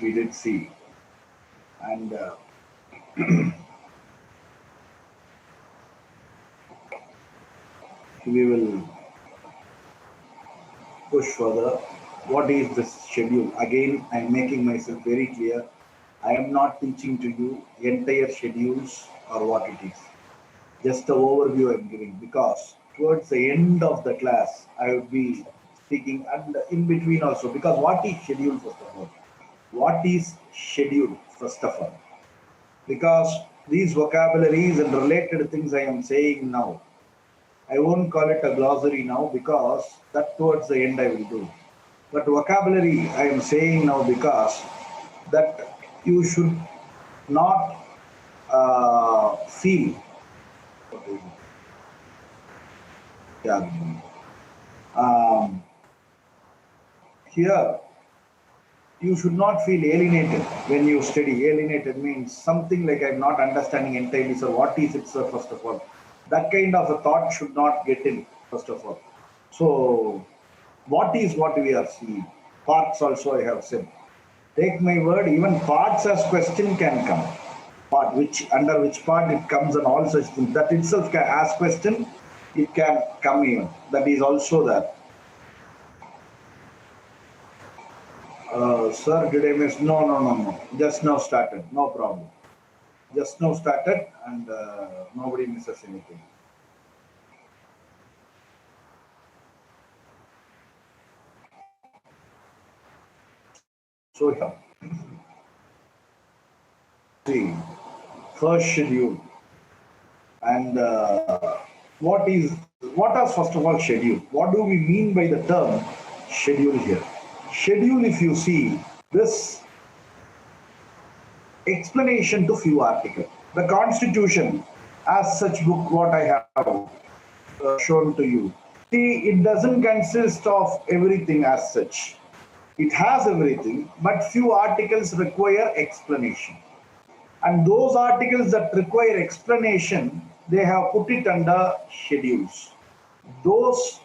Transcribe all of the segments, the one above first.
we did see. And we will push further. What is this schedule? Again, I am making myself very clear. I am not teaching to you entire schedules or what it is. Just the overview I am giving, because towards the end of the class, I will be speaking, and in between also, because what is schedule first of all? What is schedule first of all? Because these vocabularies and related things I am saying now, I won't call it a glossary now, because that towards the end I will do. But vocabulary I am saying now because that you should not feel. Here, you should not feel alienated when you study. Alienated means something like I'm not understanding entirely, sir. What is it, sir, first of all? That kind of a thought should not get in, first of all. So, what is what we are seeing? Parts also I have said. Take my word, even parts as question can come. Part under which part it comes and all such things. That itself can ask question, it can come even. That is also there. Sir, did I miss? No. Just now started. No problem. Just now started and nobody misses anything. So here, see, first schedule, and what is first of all schedule? What do we mean by the term schedule here? Schedule, if you see this explanation to few articles, the Constitution, as such book, what I have shown to you. See, it doesn't consist of everything as such. It has everything, but few articles require explanation. And those articles that require explanation, they have put it under schedules. Those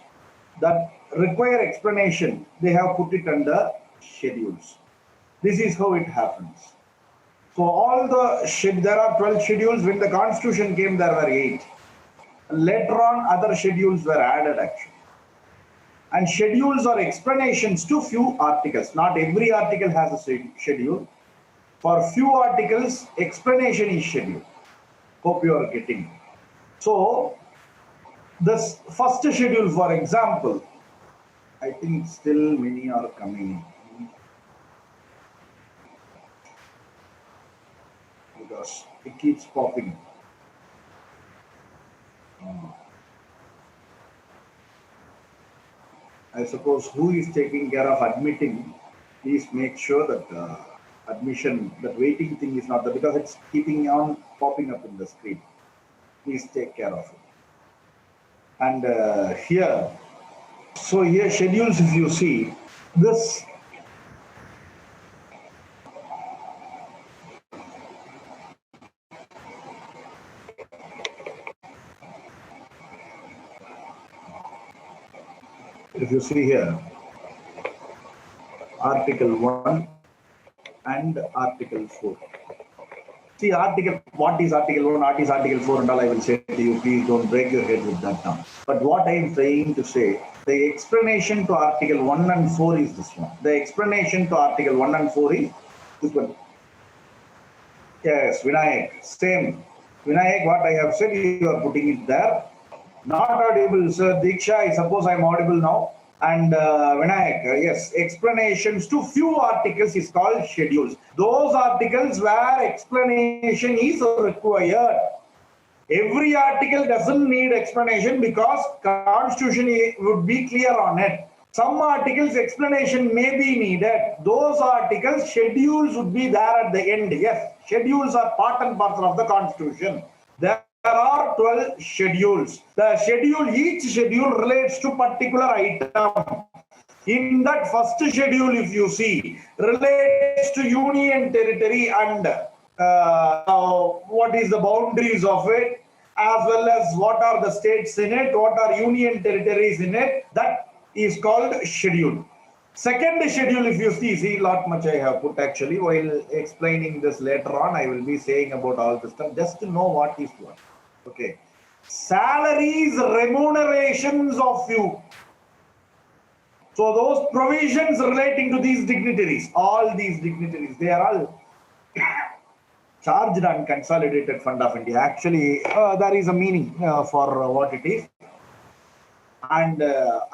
that require explanation, they have put it under schedules. This is how it happens. So all there are 12 schedules. When the Constitution came, there were 8. Later on, other schedules were added actually. And schedules are explanations to few articles. Not every article has a schedule. For few articles, explanation is scheduled. Hope you are getting it. So, this first schedule, for example, I think still many are coming because it keeps popping. I suppose who is taking care of admitting, please make sure that admission, that waiting thing is not there, because it's keeping on popping up in the screen. Please take care of it. And here, so here schedules, if you see, this if you see here, Article 1 and Article 4. See, what is Article 1, what is Article 4 and all, I will say to you, please don't break your head with that now. But what I am trying to say, the explanation to Article 1 and 4 is this one. The explanation to Article 1 and 4 is this one. Yes, Vinayak, same. Vinayak, what I have said, you are putting it there. Not audible, sir. Diksha, I suppose I am audible now. And Vinayak, yes, explanations to few articles is called schedules. Those articles where explanation is required. Every article doesn't need explanation because Constitution would be clear on it. Some articles explanation may be needed. Those articles, schedules would be there at the end. Yes, schedules are part and parcel of the Constitution. There are 12 schedules. The schedule, each schedule relates to particular item. In that first schedule, if you see, relates to union territory and what is the boundaries of it, as well as what are the states in it, what are union territories in it. That is called schedule. Second schedule, if you see lot much I have put actually. While explaining this later on, I will be saying about all this stuff just to know what is what. Okay. Salaries, remunerations of you. So those provisions relating to these dignitaries, all these dignitaries, they are all charged on Consolidated Fund of India. Actually, there is a meaning for what it is. And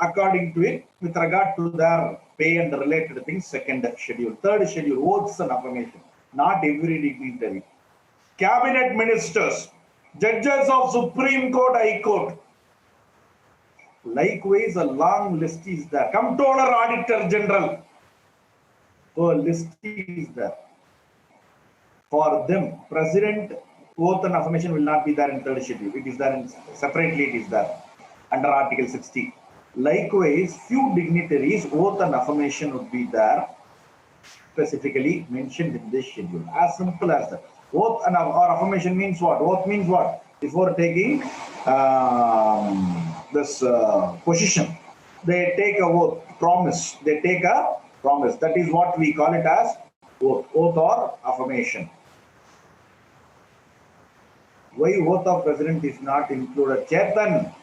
according to it, with regard to their pay and the related things, second schedule. Third schedule, oaths and affirmation. Not every dignitary. Cabinet ministers, judges of Supreme Court, High Court. Likewise, a long list is there. Comptroller, Auditor General. So a list is there. For them, President, oath and affirmation will not be there in third schedule. It is there in, separately, it is there under Article 60. Likewise, few dignitaries, oath and affirmation would be there, specifically mentioned in this schedule. As simple as that. Oath and or affirmation means what? Oath means what? Before taking this position, they take a oath, promise. They take a promise. That is what we call it as oath or affirmation. Why oath of president is not included? Chetan,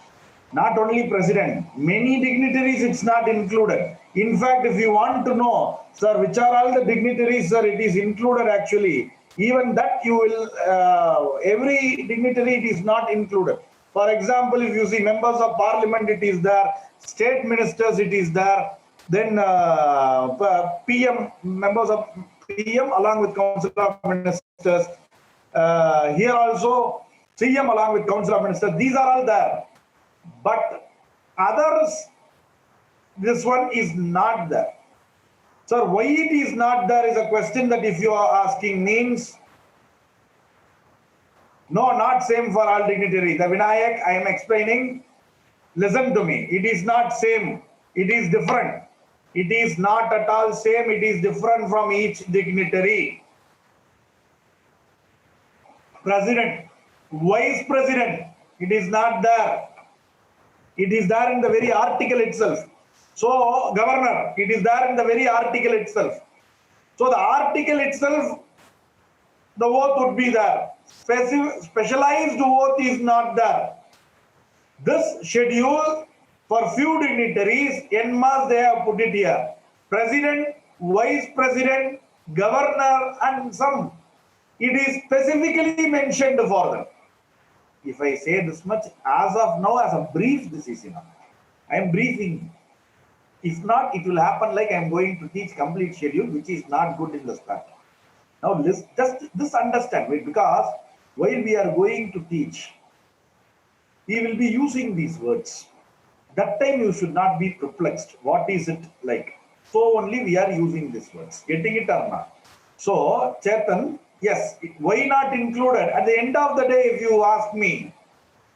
not only president, many dignitaries it's not included. In fact, if you want to know, sir, which are all the dignitaries, sir, it is included actually. Even that you will, every dignitary it is not included. For example, if you see members of parliament, it is there. State ministers, it is there. Then PM, members of PM along with Council of Ministers. Here also, CM along with Council of Ministers. These are all there. But others, this one is not there. Sir, why it is not there is a question that if you are asking means, no, not same for all dignitaries. The Vinayak, I am explaining, listen to me. It is not same. It is different. It is not at all same. It is different from each dignitary. President, Vice President, it is not there. It is there in the very article itself. So, Governor, it is there in the very article itself. So, the article itself, the oath would be there. Specialized oath is not there. This schedule for few dignitaries, en masse they have put it here. President, Vice President, Governor and some. It is specifically mentioned for them. If I say this much, as of now, as a brief, this is enough. I am briefing. If not, it will happen like I am going to teach complete schedule, which is not good in the start. Now, just this understand, right? Because while we are going to teach, we will be using these words. That time you should not be perplexed. What is it like? So only we are using these words. Getting it or not? So, Chetan, yes, why not included? At the end of the day, if you ask me,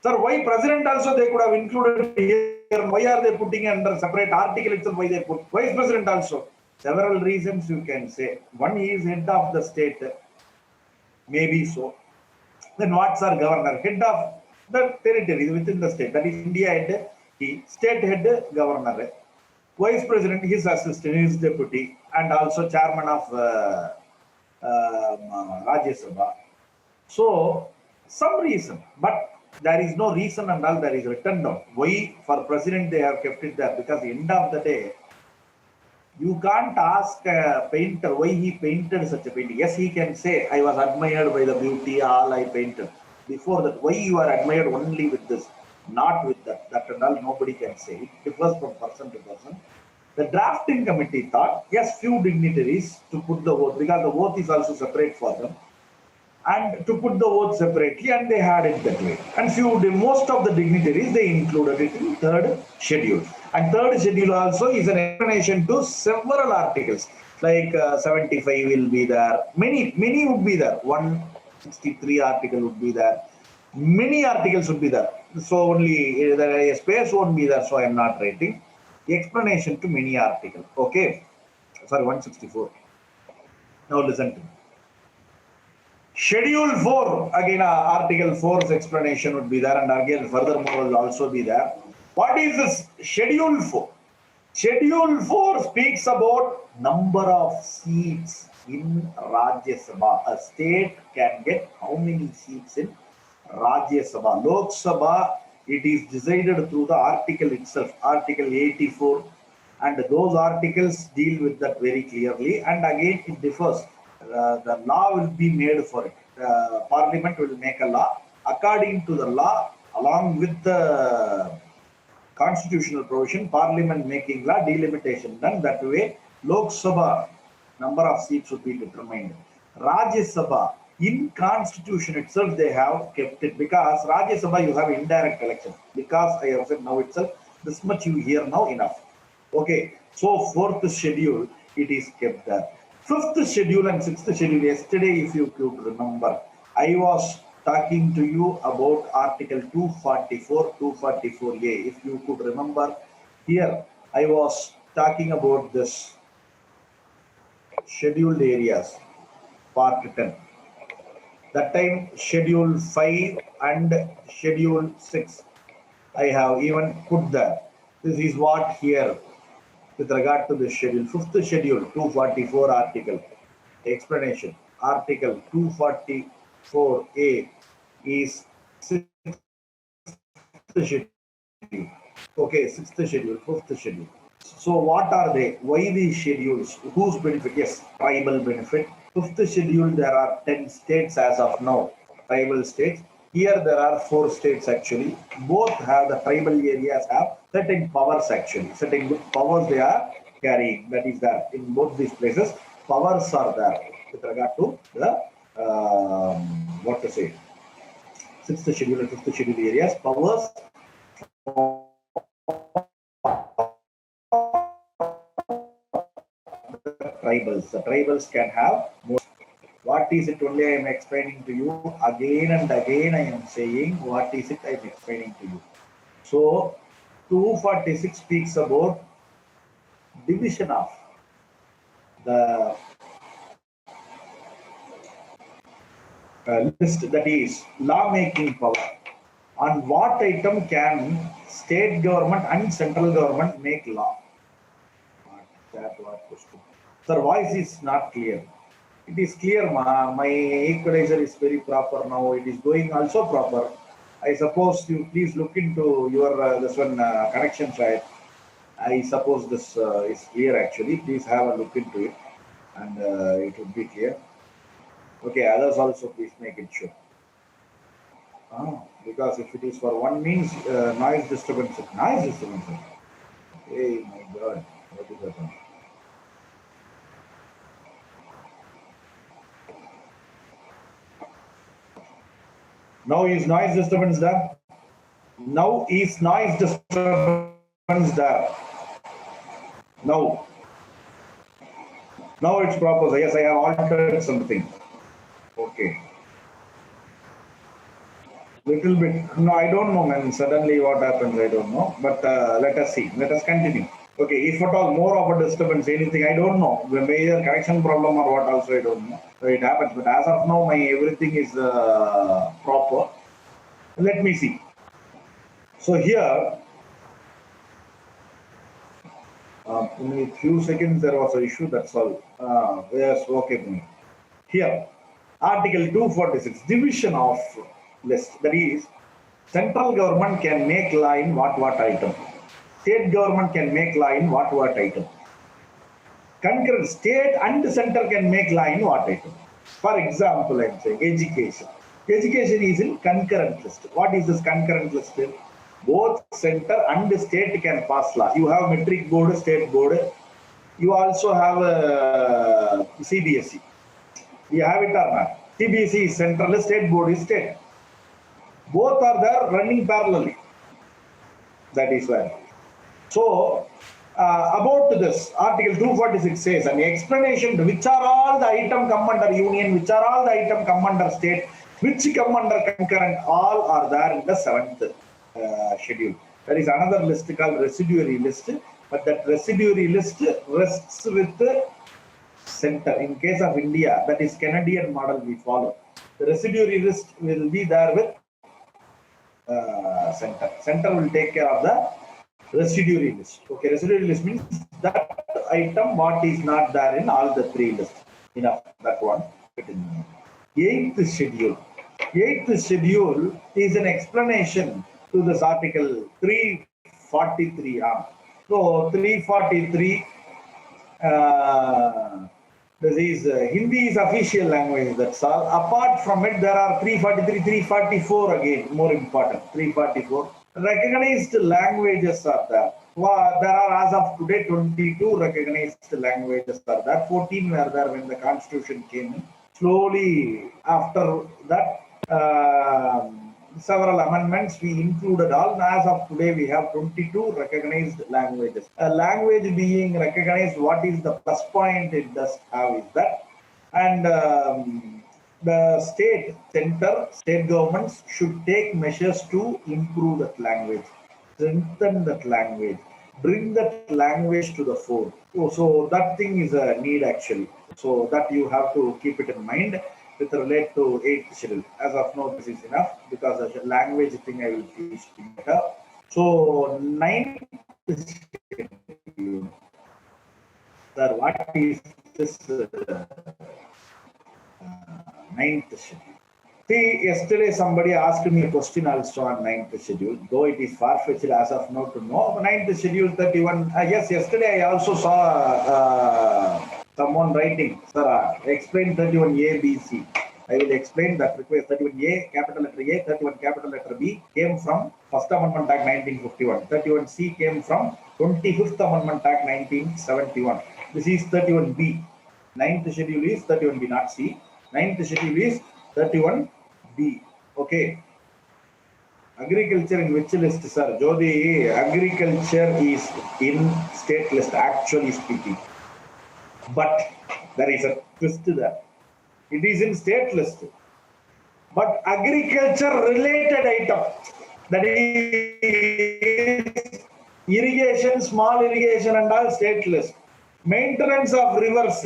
sir, why president also they could have included here? Why are they putting under separate article itself? Why they put vice president also? Several reasons you can say. One is head of the state, maybe so. Then what's our governor? Head of the territory within the state. That is India head, state head, governor. Vice president, his assistant, his deputy, and also chairman of Rajya Sabha. So, some reason, but there is no reason and all that is written down. Why for president they have kept it there? Because at the end of the day, you can't ask a painter why he painted such a painting. Yes, he can say, I was admired by the beauty, all I painted. Before that, why you are admired only with this, not with that? That and all nobody can say. It differs from person to person. The drafting committee thought, yes, few dignitaries to put the oath, because the oath is also separate for them, and to put the oath separately, and they had it that way. And most of the dignitaries, they included it in third schedule. And third schedule also is an explanation to several articles, like 75 will be there. Many would be there. 163 article would be there. Many articles would be there. So only the space won't be there, so I am not writing. The explanation to many articles. Okay. Sorry, 164. Now listen to me. Schedule 4, again Article 4's explanation would be there, and again furthermore will also be there. What is this Schedule 4? Schedule 4 speaks about number of seats in Rajya Sabha. A state can get how many seats in Rajya Sabha? Lok Sabha, it is decided through the article itself, Article 84, and those articles deal with that very clearly. And again, it differs. The law will be made for it. Parliament will make a law. According to the law, along with the constitutional provision, Parliament making law, delimitation done. That way, Lok Sabha number of seats would be determined. Rajya Sabha, in constitution itself, they have kept it, because Rajya Sabha you have indirect election. Because I have said now itself, this much you hear now enough. Okay, so fourth schedule, it is kept there. Fifth schedule and sixth schedule, yesterday, if you could remember, I was talking to you about Article 244, 244A. If you could remember, here I was talking about this scheduled areas, part 10. That time, Schedule 5 and Schedule 6, I have even put there. This is what here, with regard to this schedule. Fifth schedule, 244 article. Explanation. Article 244A is sixth schedule. Okay, sixth schedule, fifth schedule. So what are they? Why these schedules? Whose benefit? Yes, tribal benefit. Fifth schedule, there are 10 states as of now, tribal states. Here there are 4 states actually. Both have, the tribal areas have certain powers actually. Certain good powers they are carrying. That is there in both these places. Powers are there with regard to the, what to say, sixth schedule and fifth schedule areas. Powers tribals. The tribals can have more. What is it? Only I am explaining to you again and again. I am saying what is it I am explaining to you. So 246 speaks about division of the list, that is law-making power. On what item can state government and central government make law? That what question? Sir, voice is not clear. It is clear, ma. My equalizer is very proper now. It is going also proper. I suppose you please look into your this one connection side. I suppose this is clear actually. Please have a look into it, and it would be clear. Okay, others also please make it sure. Because if it is for one means noise disturbance. Noise disturbance. Hey, my God, what is that one? Now is noise disturbance there? Now is noise disturbance there? No. Now it's proper. Yes, I have altered something. Okay. Little bit. No, I don't know, man. Suddenly what happens, I don't know. But let us see. Let us continue. Okay, if at all more of a disturbance, anything, I don't know. The major connection problem or what also, I don't know. So it happens. But as of now, my everything is proper. Let me see. So here, in a few seconds, there was an issue, that's all. Yes, okay. Here, Article 246, division of list. That is, central government can make law in what item. State government can make law in what item. Concurrent state and center can make law in what item. For example, I am saying education. Education is in concurrent list. What is this concurrent list? Both center and state can pass law. You have metric board, state board. You also have CBSE. You have it or not? CBSE is central, state board is state. Both are there running parallelly. That is why. So, about this, Article 246 says, an explanation which are all the item come under union, which are all the item come under state, which come under concurrent, all are there in the 7th schedule. There is another list called residuary list, but that residuary list rests with the center. In case of India, that is Canadian model we follow. The residuary list will be there with center. Center will take care of the Residuary list. Okay, residuary list means that item what is not there in all the three lists. Enough, that one. Eighth schedule. Eighth schedule is an explanation to this article 343. So 343, this is Hindi is official language, that's all. Apart from it, there are 343, 344 again, more important, 344. Recognized languages are there. Well, there are, as of today, 22 recognized languages are there. 14 were there when the constitution came in. Slowly, after that, several amendments we included all. As of today, we have 22 recognized languages. A language being recognized, what is the plus point it does have is that, and the state governments should take measures to improve that language, strengthen that language, bring that language to the fore. So that thing is a need actually. So that you have to keep it in mind with relate to 8th schedule. As of now, this is enough because the language thing I will teach later. So 9th schedule. Sir, what is this 9th schedule? See, yesterday somebody asked me a question also on 9th schedule, though it is far-fetched as of now to know. 9th schedule 31, yes, yesterday I also saw someone writing, sir, explain 31A, B, C. I will explain that request. 31A, capital letter A, 31 capital letter B came from First Amendment Act 1951. 31C came from 25th Amendment Act 1971. This is 31B. 9th schedule is 31B, not C. 9th schedule is 31B. Okay. Agriculture in which list, sir? Jodi, agriculture is in state list, actually speaking. But there is a twist there. It is in state list. But agriculture related item, that is irrigation, small irrigation and all state list. Maintenance of rivers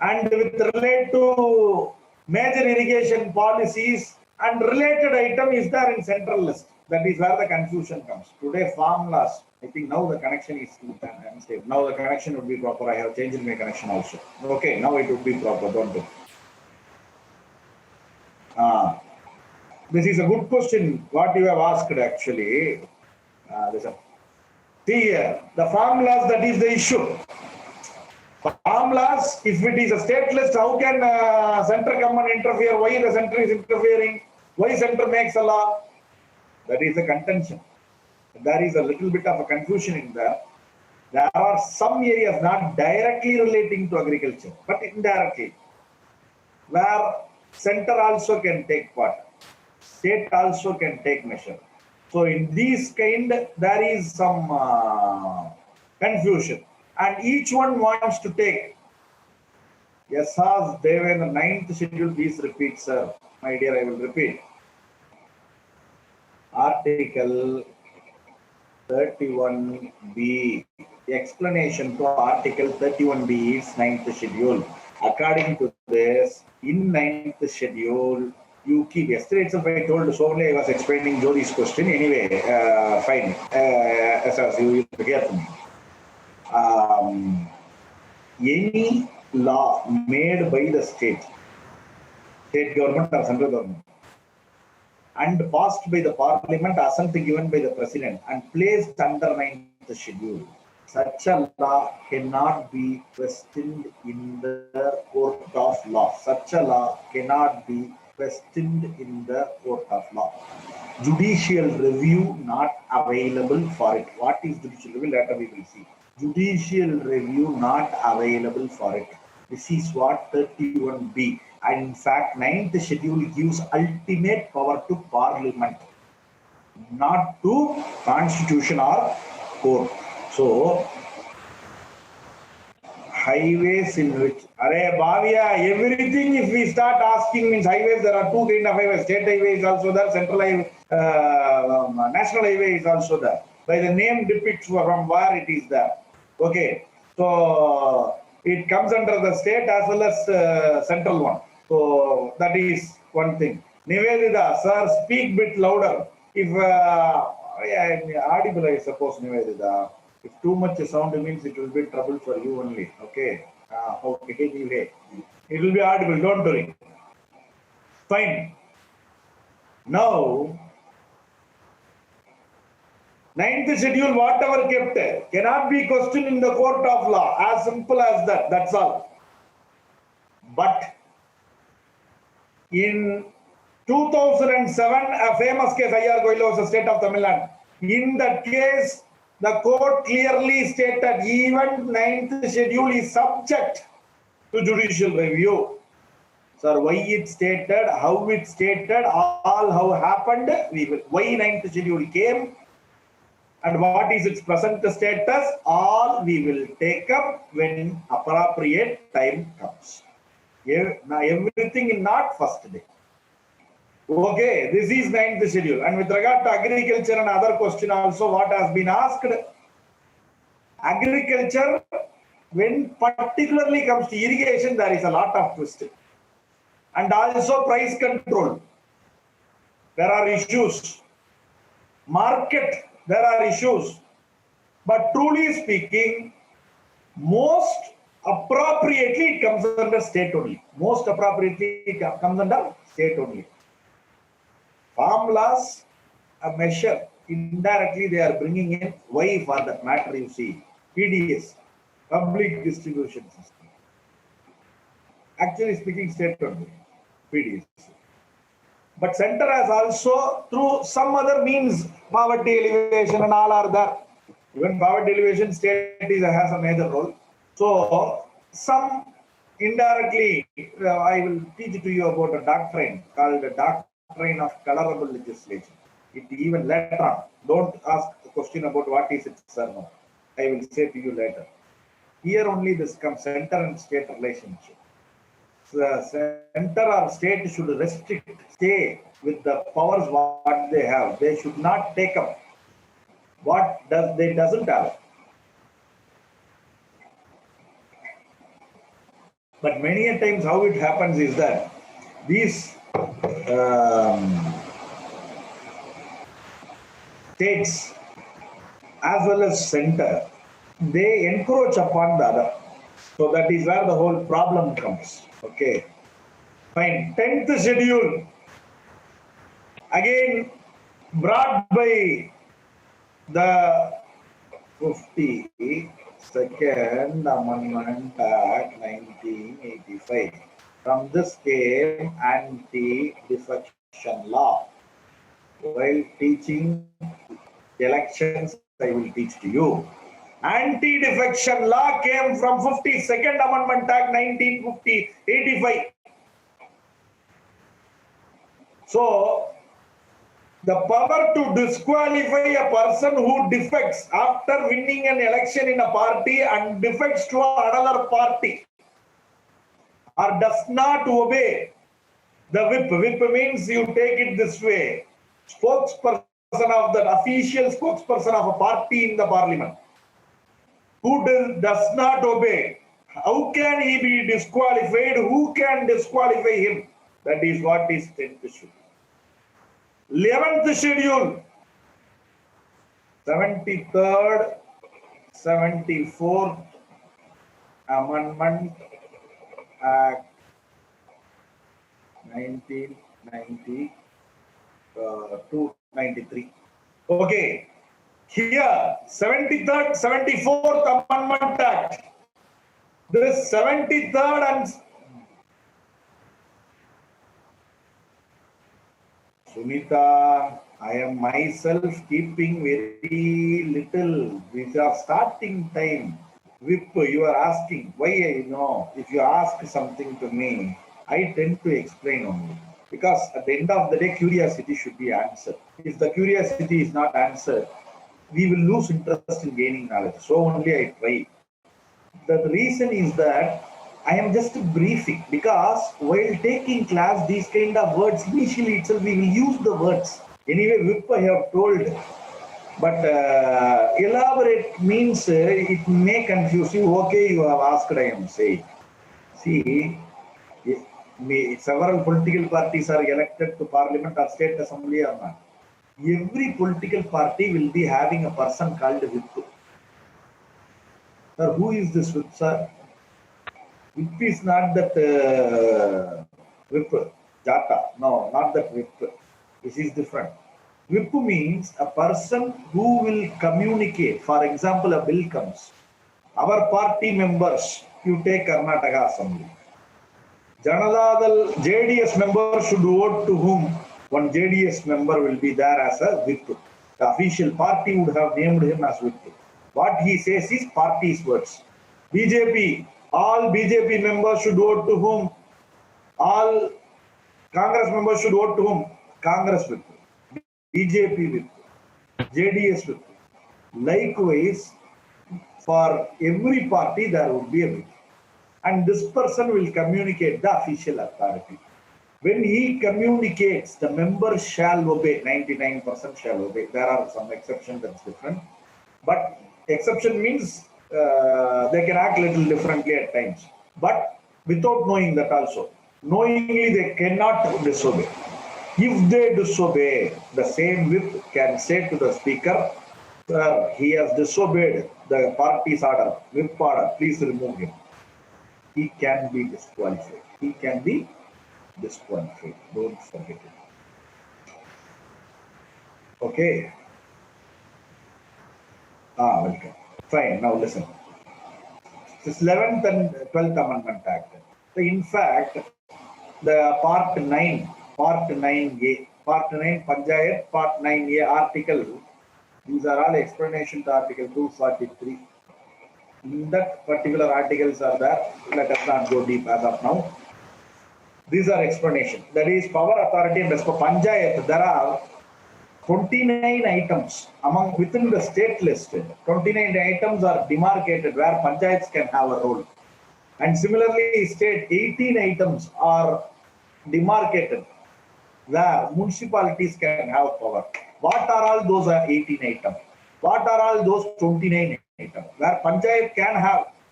and with relate to major irrigation policies and related item is there in central list. That is where the confusion comes. Today farm laws, I think now the connection is unstable. Now the connection would be proper. I have changed my connection also. Okay, now it would be proper, don't do. This is a good question, what you have asked actually. See here, the farm laws, that is the issue. Farm laws, if it is a state list, how can center come and interfere? Why the center is interfering? Why center makes a law? That is the contention. There is a little bit of a confusion in there. There are some areas not directly relating to agriculture, but indirectly, where center also can take part. State also can take measure. So in these kind, there is some confusion. And each one wants to take. Yes, as they were in the 9th schedule, please repeat, sir. My dear, I will repeat. Article 31B. The explanation to Article 31B is 9th schedule. According to this, in 9th schedule, you keep. Yesterday itself I told so only I was explaining Jodi's question. Anyway, fine. As you hear from me. Any law made by the state government or central government, and passed by the parliament, assent given by the president, and placed under 9th schedule, such a law cannot be questioned in the court of law. Such a law cannot be questioned in the court of law. Judicial review not available for it. What is judicial review? Later we will see. Judicial review not available for it. This is what 31B. And in fact, 9th schedule gives ultimate power to parliament, not to constitution or court. So, highways in which, everything if we start asking means highways, there are two kind of highways. State highway is also there, central highway, national highway is also there. By the name depicts from where it is there. Okay, so it comes under the state as well as central one. So that is one thing. Nivedita, sir, speak bit louder. If I am audible, I suppose, Nivedita. If too much sound means it will be trouble for you only. Okay. Okay, anyway. It will be audible, don't worry. Fine. Now, ninth schedule, whatever kept, cannot be questioned in the court of law. As simple as that. That's all. But in 2007, a famous case, I.R. Goyla was the state of Tamil Nadu. In that case, the court clearly stated even ninth schedule is subject to judicial review. Sir, why it stated, how it stated, all how happened, why ninth schedule came, and what is its present status, all we will take up when appropriate time comes. Now everything in not first day. Okay, this is ninth schedule. And with regard to agriculture and other question also, what has been asked, agriculture, when particularly comes to irrigation, there is a lot of twist. And also price control. There are issues. Market, there are issues. But truly speaking, most appropriately it comes under state only. Most appropriately it comes under state only. Farm laws, a measure, indirectly they are bringing in. Why for that matter you see? PDS, public distribution system. Actually speaking, state only, PDS. But center has also, through some other means, poverty elevation and all are there. Even poverty elevation, state has a major role. So, some indirectly, I will teach to you about a doctrine called the doctrine of colorable legislation. It even later on, don't ask a question about what is it, sir, no. I will say to you later. Here only this comes center and state relationship. The center or state should restrict, stay with the powers what they have. They should not take up what they doesn't have. But many a times how it happens is that these states as well as center, they encroach upon the other. So that is where the whole problem comes. Okay. Fine. 10th schedule. Again brought by the 52nd Amendment Act 1985. From this came anti-defection law. While teaching elections, I will teach to you. Anti-defection law came from 52nd Amendment Act 1985. So, the power to disqualify a person who defects after winning an election in a party and defects to another party or does not obey the whip. Whip means you take it this way. Spokesperson of the official spokesperson of a party in the parliament who does not obey. How can he be disqualified? Who can disqualify him? That is what is 10th schedule. 11th schedule, 73rd, 74th Amendment Act 1992-93. Okay, here 73rd, 74th Amendment Act. This 73rd and Sunita, I am myself keeping very little. These are starting time. Whip, you are asking, why I know? If you ask something to me, I tend to explain only. Because at the end of the day, curiosity should be answered. If the curiosity is not answered, we will lose interest in gaining knowledge. So only I try. The reason is that I am just briefing, because while taking class, these kind of words, initially itself we will use the words. Anyway, Whip I have told, but elaborate means it may confuse you. Okay, you have asked, I am saying. See, several political parties are elected to parliament or state assembly or not. Every political party will be having a person called whip. Sir, who is this whip, sir? Whip is not that whip, jata. No, not that whip. This is different. Whip means a person who will communicate. For example, a bill comes. Our party members, you take Karnataka Assembly. Janadadal JDS member should vote to whom? One JDS member will be there as a whip. The official party would have named him as whip. What he says is party's words. BJP, all BJP members should vote to whom? All Congress members should vote to whom? Congress whip. BJP whip. JDS whip. Likewise, for every party there would be a whip. And this person will communicate the official authority. When he communicates, the members shall obey. 99% shall obey. There are some exceptions, that's different. But exception means they can act a little differently at times. But without knowing that also, knowingly they cannot disobey. If they disobey, the same whip can say to the speaker, sir, he has disobeyed the party's order, whip order, please remove him. He can be disqualified. He can be disqualified. Don't forget it. Okay. Welcome. Fine. Now listen. This 11th and 12th Amendment Act. So in fact, the Part 9A, Part 9 Panchayat, Part 9A article, these are all explanation to Article 243. In that particular articles are there. Let us not go deep as of now. These are explanation. That is power, authority, and respect. Panchayat, there are 29 items within the state list. 29 items are demarcated where panchayats can have a role. And similarly, state 18 items are demarcated where municipalities can have power. What are all those 18 items? What are all those 29 items? Where panchayat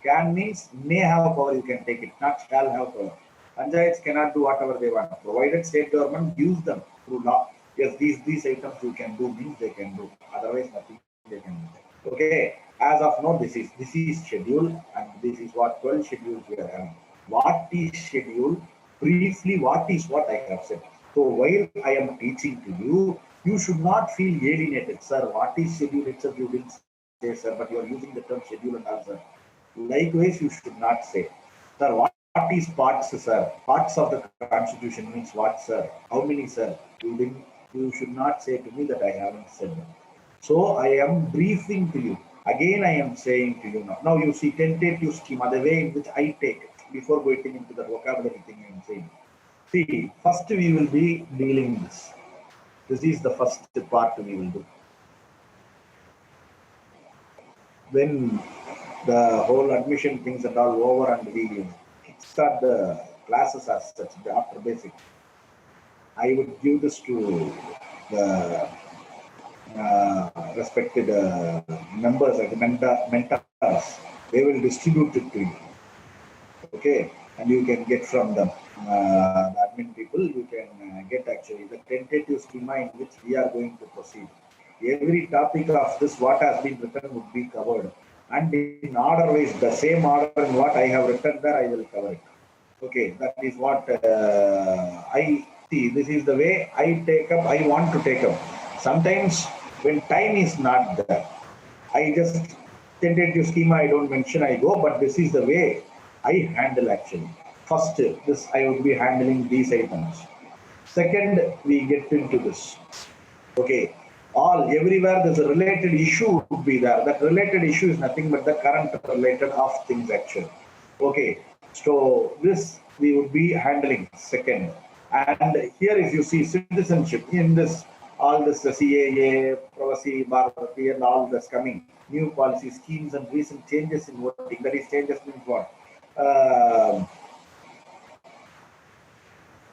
can means may have power, you can take it, not shall have power. Panchayats cannot do whatever they want, provided state government gives them through law. Yes, these items you can do, means they can do. Otherwise, nothing they can do. Okay, as of now, this is schedule, and this is what 12 schedules we are having. What is schedule? Briefly, what is what I have said. So while I am teaching to you, you should not feel alienated, sir. What is schedule itself? You didn't say, sir, but you are using the term schedule and all, sir. Likewise, you should not say, sir, what is parts, sir? Parts of the constitution means what, sir? How many, sir? You should not say to me that I haven't said that. So I am briefing to you. Again, I am saying to you now. Now you see tentative schema, the way in which I take it, before going into the vocabulary thing I am saying. See, first we will be dealing this. This is the first part we will do. When the whole admission things and all over and we start the classes as such, after basic, I would give this to the respected members, like the mentors. They will distribute it to you. Okay, and you can get from them, the admin people, you can get actually the tentative schema in which we are going to proceed. Every topic of this, what has been written, would be covered. And in order wise, the same order in what I have written there, I will cover it. Okay, that is what I see. This is the way I take up, I want to take up. Sometimes when time is not there, I just tentative schema, I don't mention, I go, but this is the way I handle actually. First, this I would be handling these items. Second, we get into this. Okay, everywhere there's a related issue would be there. That related issue is nothing but the current related of things actually. Okay, so this we would be handling second. And here is, you see, citizenship in this, all this CAA, Pravasi, Bharati, and all that's coming. New policy schemes and recent changes in voting. That is, changes means what?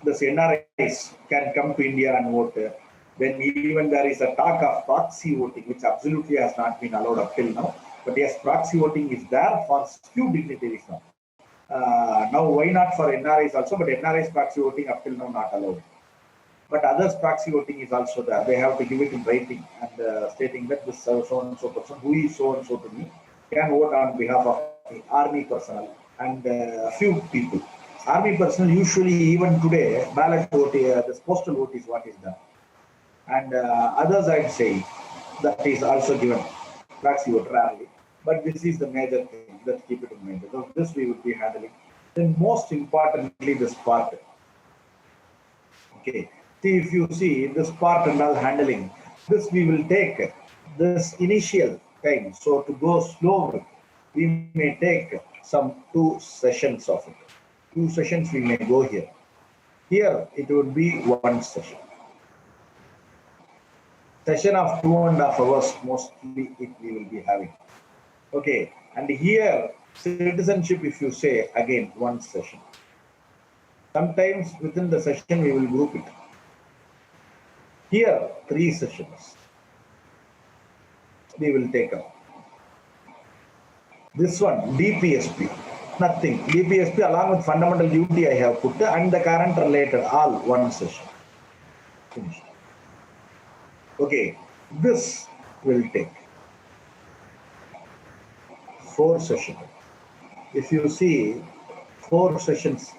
The NRIs can come to India and vote. Then even there is a talk of proxy voting, which absolutely has not been allowed up till now. But yes, proxy voting is there for few dignitaries now. Now, why not for NRIs also? But NRIs proxy voting up till now not allowed. But others proxy voting is also there. They have to give it in writing and stating that this so and so person who is so and so to me can vote on behalf of the army personnel and a few people. Army personnel usually even today ballot vote, this postal vote is what is done. And others I'd say that is also given proxy vote rarely. But this is the major thing. Let's keep it in mind. So this we would be handling. Then most importantly, this part. Okay. See, if you see this part and all handling, this we will take this initial time. So to go slow, we may take some 2 sessions of it. 2 sessions we may go here. Here it would be 1 session. Session of 2.5 hours mostly we will be having. Okay, and here citizenship, if you say, again 1 session. Sometimes within the session we will group it. Here 3 sessions we will take up. This one DPSP, nothing. DPSP along with fundamental duty I have put and the current related all 1 session. Finished. Okay, this will take 4 sessions. If you see 4 sessions,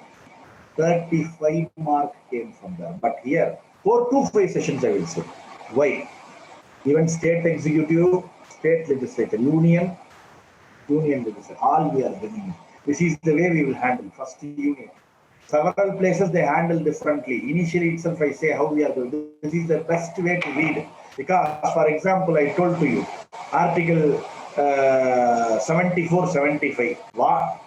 35 mark came from there. But here 4 to 5 sessions I will say. Why? Even state executive, state legislature, union legislature, all we are bringing. This is the way we will handle. First union. Several places they handle differently. Initially itself I say how we are going. This is the best way to read. Because for example, I told to you, article 74, 75,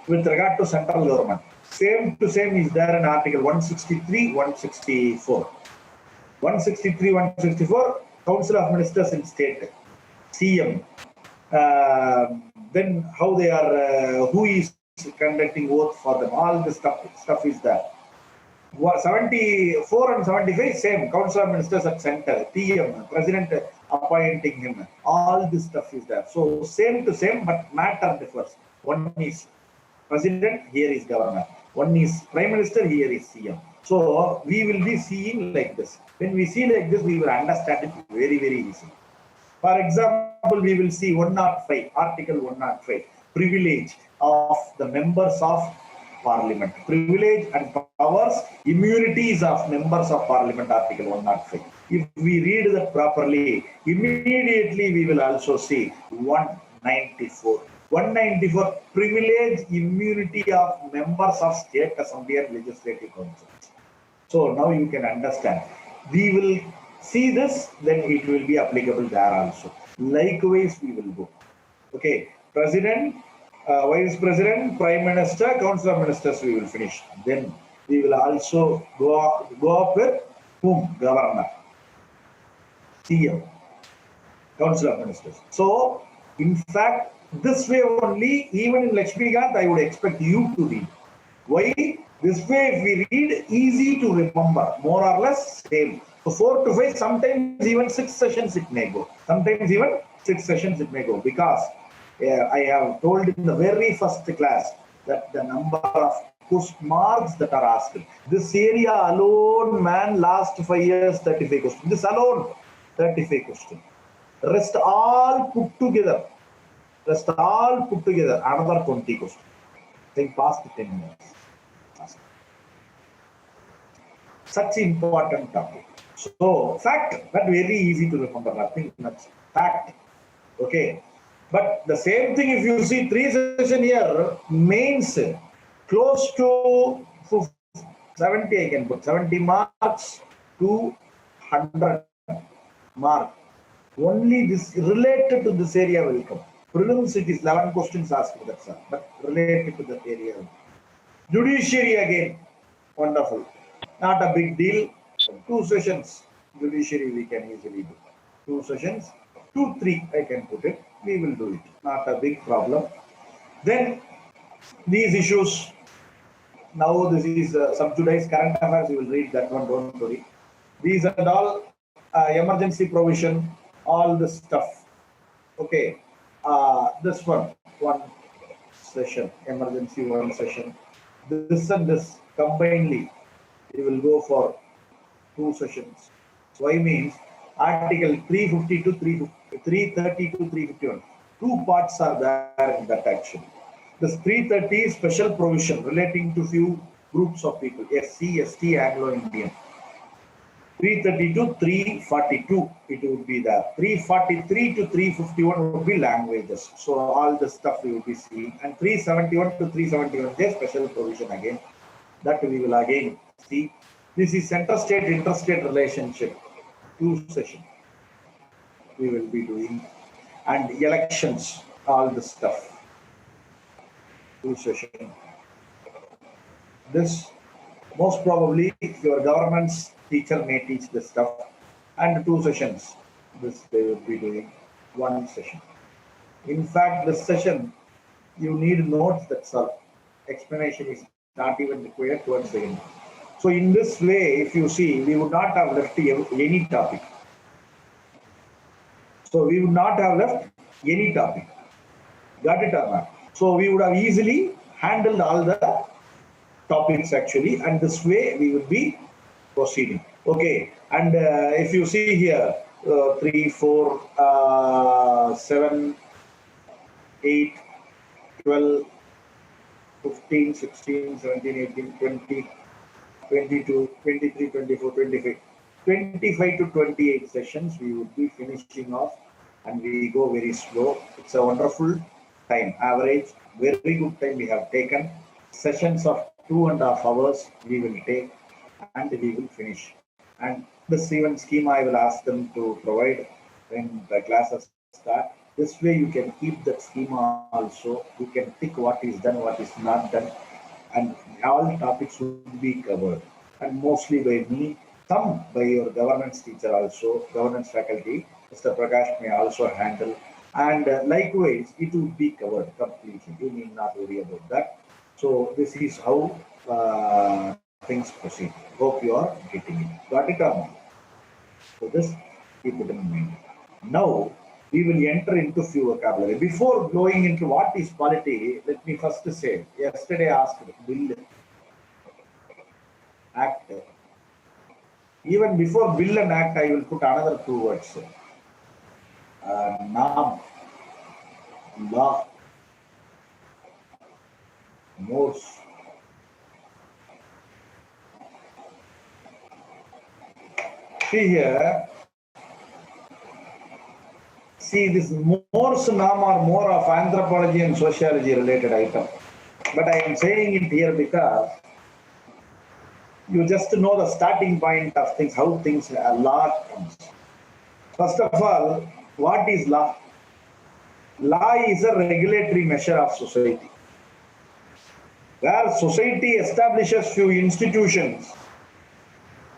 with regard to central government. Same to same is there in article 163, 164. 163, 164, Council of Ministers in State, CM. Then how they are, who is conducting oath for them, all this stuff is there. 74 and 75, same, Council of Ministers at center, TM, President appointing him, all this stuff is there. So same to same, but matter differs. One is President, here is Governor. One is Prime Minister, here is CM. So we will be seeing like this. When we see like this, we will understand it very, very easy. For example, we will see 105, Article 105, privilege of the members of Parliament. Privilege and powers, immunities of members of Parliament, Article 105. If we read that properly, immediately we will also see 194. 194, privilege, immunity of members of State Assembly and Legislative Council. So now you can understand. We will see this, then it will be applicable there also. Likewise, we will go. Okay, President, Vice President, Prime Minister, Council of Ministers, we will finish. Then we will also go up with whom? Governor, CM, Council of Ministers. So, in fact, this way only, even in Lakshmikant, I would expect you to read. Why? This way, if we read, easy to remember, more or less same. So 4 to 5, sometimes even 6 sessions it may go. Sometimes even 6 sessions it may go. Because I have told in the very first class that the number of marks that are asked. This area alone, man, last 5 years, 35 questions. This alone, 35 questions. Rest all put together. Another 20 questions. I think past 10 minutes. Such important topic. So, fact, but very easy to remember, nothing much. Fact. Okay. But the same thing, if you see 3 sessions here, mains close to 70, I can put 70 marks to 100 mark. Only this related to this area will come. Prelims, it is 11 questions asked for that, sir, but related to that area. Judiciary again, wonderful. Not a big deal. 2 sessions, judiciary we can easily do. 2 sessions, 2, 3 I can put it. We will do it. Not a big problem. Then these issues. Now this is subjudiced current affairs. You will read that one. Don't worry. These are all emergency provision. All this stuff. Okay. This one session. Emergency 1 session. This and this combinedly. We will go for 2 sessions. Why means Article 350 to 330 to 351. Two parts are there in that action. This 330 is special provision relating to few groups of people, SC, ST, Anglo-Indian. 330 to 342, it would be there. 343 to 351 would be languages. So all the stuff we will be seeing. And 371 to 371 is special provision again. That we will again see. This is center-state, interstate relationship. 2 sessions we will be doing. And elections, all the stuff. 2 sessions. This most probably your government's teacher may teach this stuff, and 2 sessions this they will be doing 1 session. In fact, this session you need notes, that's all. Explanation is not even required towards the end. So in this way, if you see, we would not have left any topic. So we would not have left any topic. Got it or not? So we would have easily handled all the topics actually, and this way we will be proceeding. Okay, and if you see here, 3, 4, 7, 8, 12, 15, 16, 17, 18, 20, 22, 23, 24, 25. 25 to 28 sessions we would be finishing off, and we go very slow. It's a wonderful time. Average, very good time we have taken. Sessions of 2.5 hours we will take, and we will finish. And this even schema I will ask them to provide when the classes start. This way you can keep that schema also. You can tick what is done, what is not done, and all topics will be covered. And mostly by me, some by your governance teacher also, governance faculty, Mr. Prakash may also handle. And likewise, it will be covered completely. You need not worry about that. So this is how things proceed. Hope you are getting it. Got it or not? So this, keep it in mind. Now, we will enter into few vocabulary. Before going into what is polity, let me first say, yesterday I asked bill, act. Even before bill and act, I will put another 2 words. Naam, law, mores. See here, see this mores naam are more of anthropology and sociology related item. But I am saying it here because you just know the starting point of things, how things law comes. First of all, what is law? Law is a regulatory measure of society, where society establishes few institutions,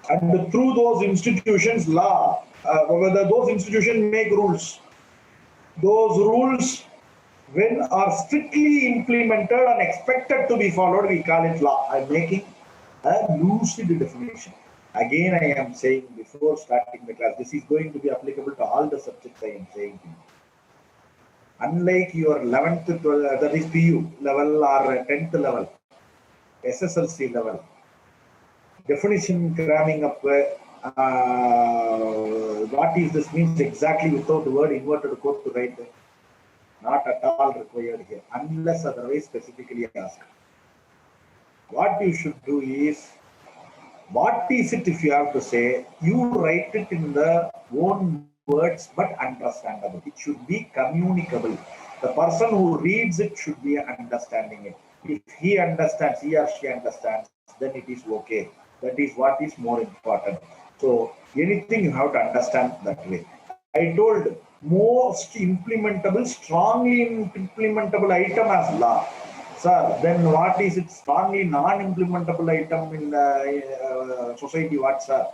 and through those institutions, law, whether those institutions make rules. Those rules, when are strictly implemented and expected to be followed, we call it law. I'm making a lucid definition. Again, I am saying before starting the class, this is going to be applicable to all the subjects I am saying to you. Unlike your 11th, 12th, that is PU level or 10th level, SSLC level, definition cramming up, what is this means exactly without the word inverted quote to write, not at all required here, unless otherwise specifically asked. What you should do is, what is it if you have to say, you write it in the own words but understandable. It should be communicable. The person who reads it should be understanding it. If he understands, he or she understands, then it is okay. That is what is more important. So anything you have to understand that way. I told most implementable, strongly implementable item as law. Sir, then what is it strongly non-implementable item in society? What, sir?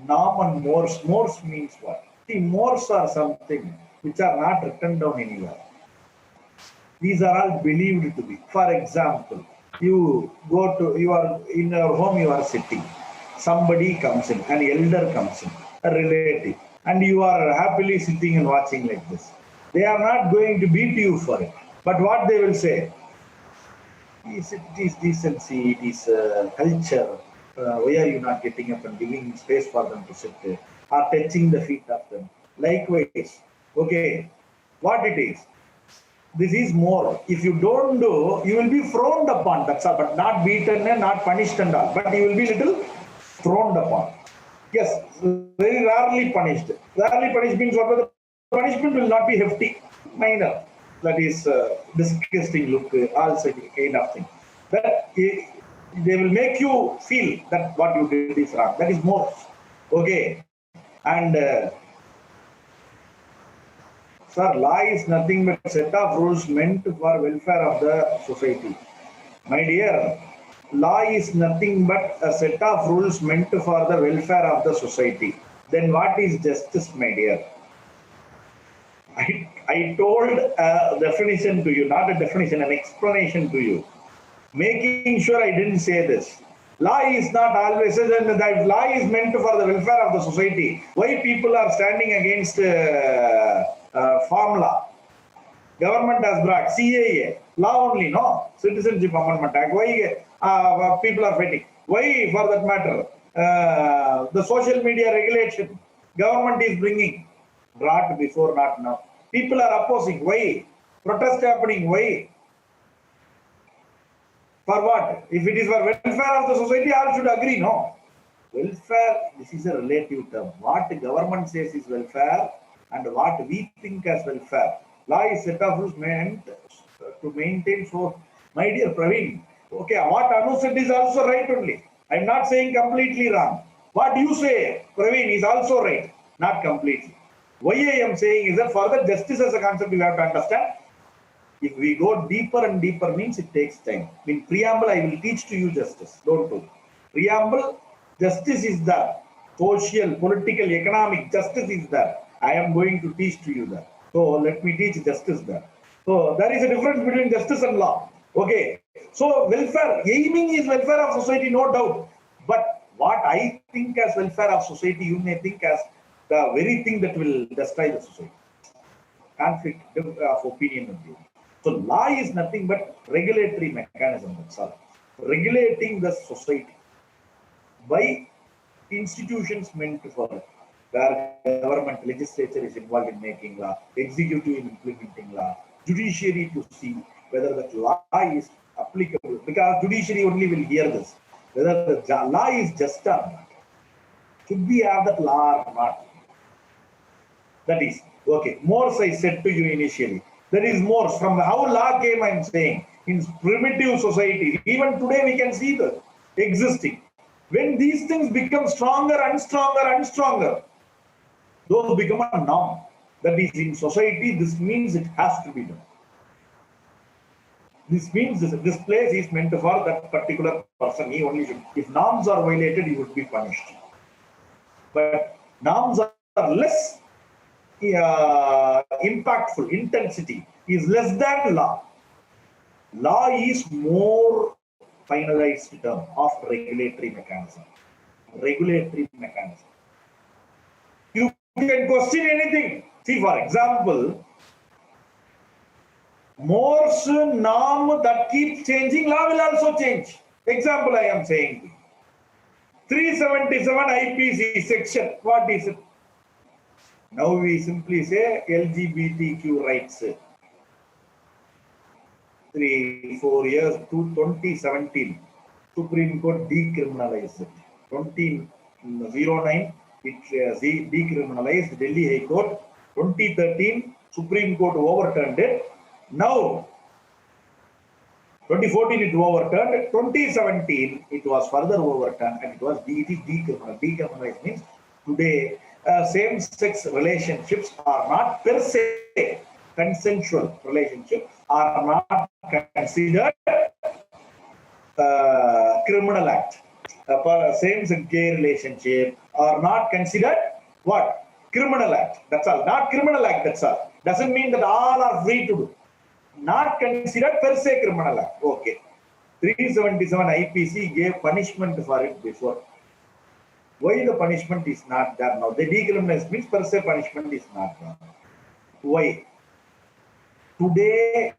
Norm and mores. Mores means what? See, mores are something which are not written down anywhere. These are all believed to be. For example, you go to, you are in your home, you are sitting. Somebody comes in, an elder comes in, a relative, and you are happily sitting and watching like this. They are not going to beat you for it. But what they will say? It is decency, it is culture. Why are you not getting up and giving space for them to sit there, or touching the feet of them? Likewise, okay, what it is, this is more. If you don't do, you will be frowned upon, that's all, but not beaten and not punished and all, but you will be little frowned upon. Yes, very rarely punished. Rarely punished means what? The punishment will not be hefty, minor. That is disgusting look, all such kind of thing. That they will make you feel that what you did is wrong. That is more. Okay. And sir, law is nothing but set of rules meant for welfare of the society. My dear, law is nothing but a set of rules meant for the welfare of the society. Then what is justice, my dear? I told a definition to you, not a definition, an explanation to you, making sure I didn't say this. Law is not always, and that law is meant for the welfare of the society. Why people are standing against farm law? Government has brought CAA, law only, no? Citizenship Amendment Act. Why people are fighting? Why, for that matter, the social media regulation, government is bringing, brought before, not now. People are opposing. Why? Protest happening. Why? For what? If it is for welfare of the society, all should agree, no? Welfare, this is a relative term. What the government says is welfare and what we think as welfare. Law is set of rules meant to maintain. So, my dear Praveen, okay, what Anu said is also right only. I'm not saying completely wrong. What you say, Praveen, is also right, not completely. Why I am saying is that further justice as a concept you have to understand. If we go deeper and deeper means it takes time. In preamble, I will teach to you justice. Don't do. Preamble, justice is there. Social, political, economic justice is there. I am going to teach to you that. So let me teach justice there. So there is a difference between justice and law. Okay. So welfare, aiming is welfare of society, no doubt. But what I think as welfare of society, you may think as the very thing that will destroy the society. Conflict of opinion with you. So law is nothing but regulatory mechanism, that's all. Regulating the society by institutions meant for it, where government, legislature is involved in making law, executive in implementing law, judiciary to see whether that law is applicable, because judiciary only will hear this, whether the law is just or not. Should we have that law or not? That is, okay, Morse I said to you initially. There is Morse. From how law came, I am saying, in primitive society, even today we can see the existing. When these things become stronger and stronger and stronger, those become a norm. That is, in society, this means it has to be done. This means this place is meant for that particular person. He only should. If norms are violated, he would be punished. But norms are less impactful, intensity is less than law. Law is more finalized term of regulatory mechanism. Regulatory mechanism. You can question anything. See, for example, Morse norm that keeps changing, law will also change. Example I am saying. 377 IPC section, what is it? Now we simply say LGBTQ rights. 3-4 years to 2017, Supreme Court decriminalized it. 2009, it decriminalized Delhi High Court. 2013, Supreme Court overturned it. Now, 2014 it overturned. 2017 it was further overturned and it was decriminalized. Decriminalized means today same-sex relationships are not per se consensual relationships are not considered criminal act. Same-sex gay relationship are not considered what? Criminal act. That's all. Not criminal act. That's all. Doesn't mean that all are free to do. Not considered per se criminal act. Okay. 377 IPC gave punishment for it before. Why the punishment is not there now? The decriminalized means per se punishment is not there. Why? Today,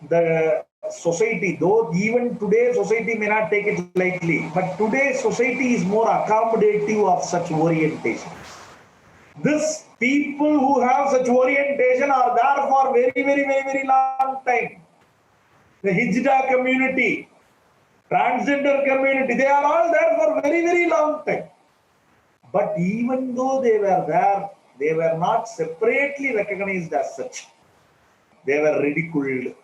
the society, though even today society may not take it lightly, but today's society is more accommodative of such orientation. This people who have such orientation are there for very long time. The Hijra community, transgender community, they are all there for very long time. But even though they were there, they were not separately recognized as such. They were ridiculed.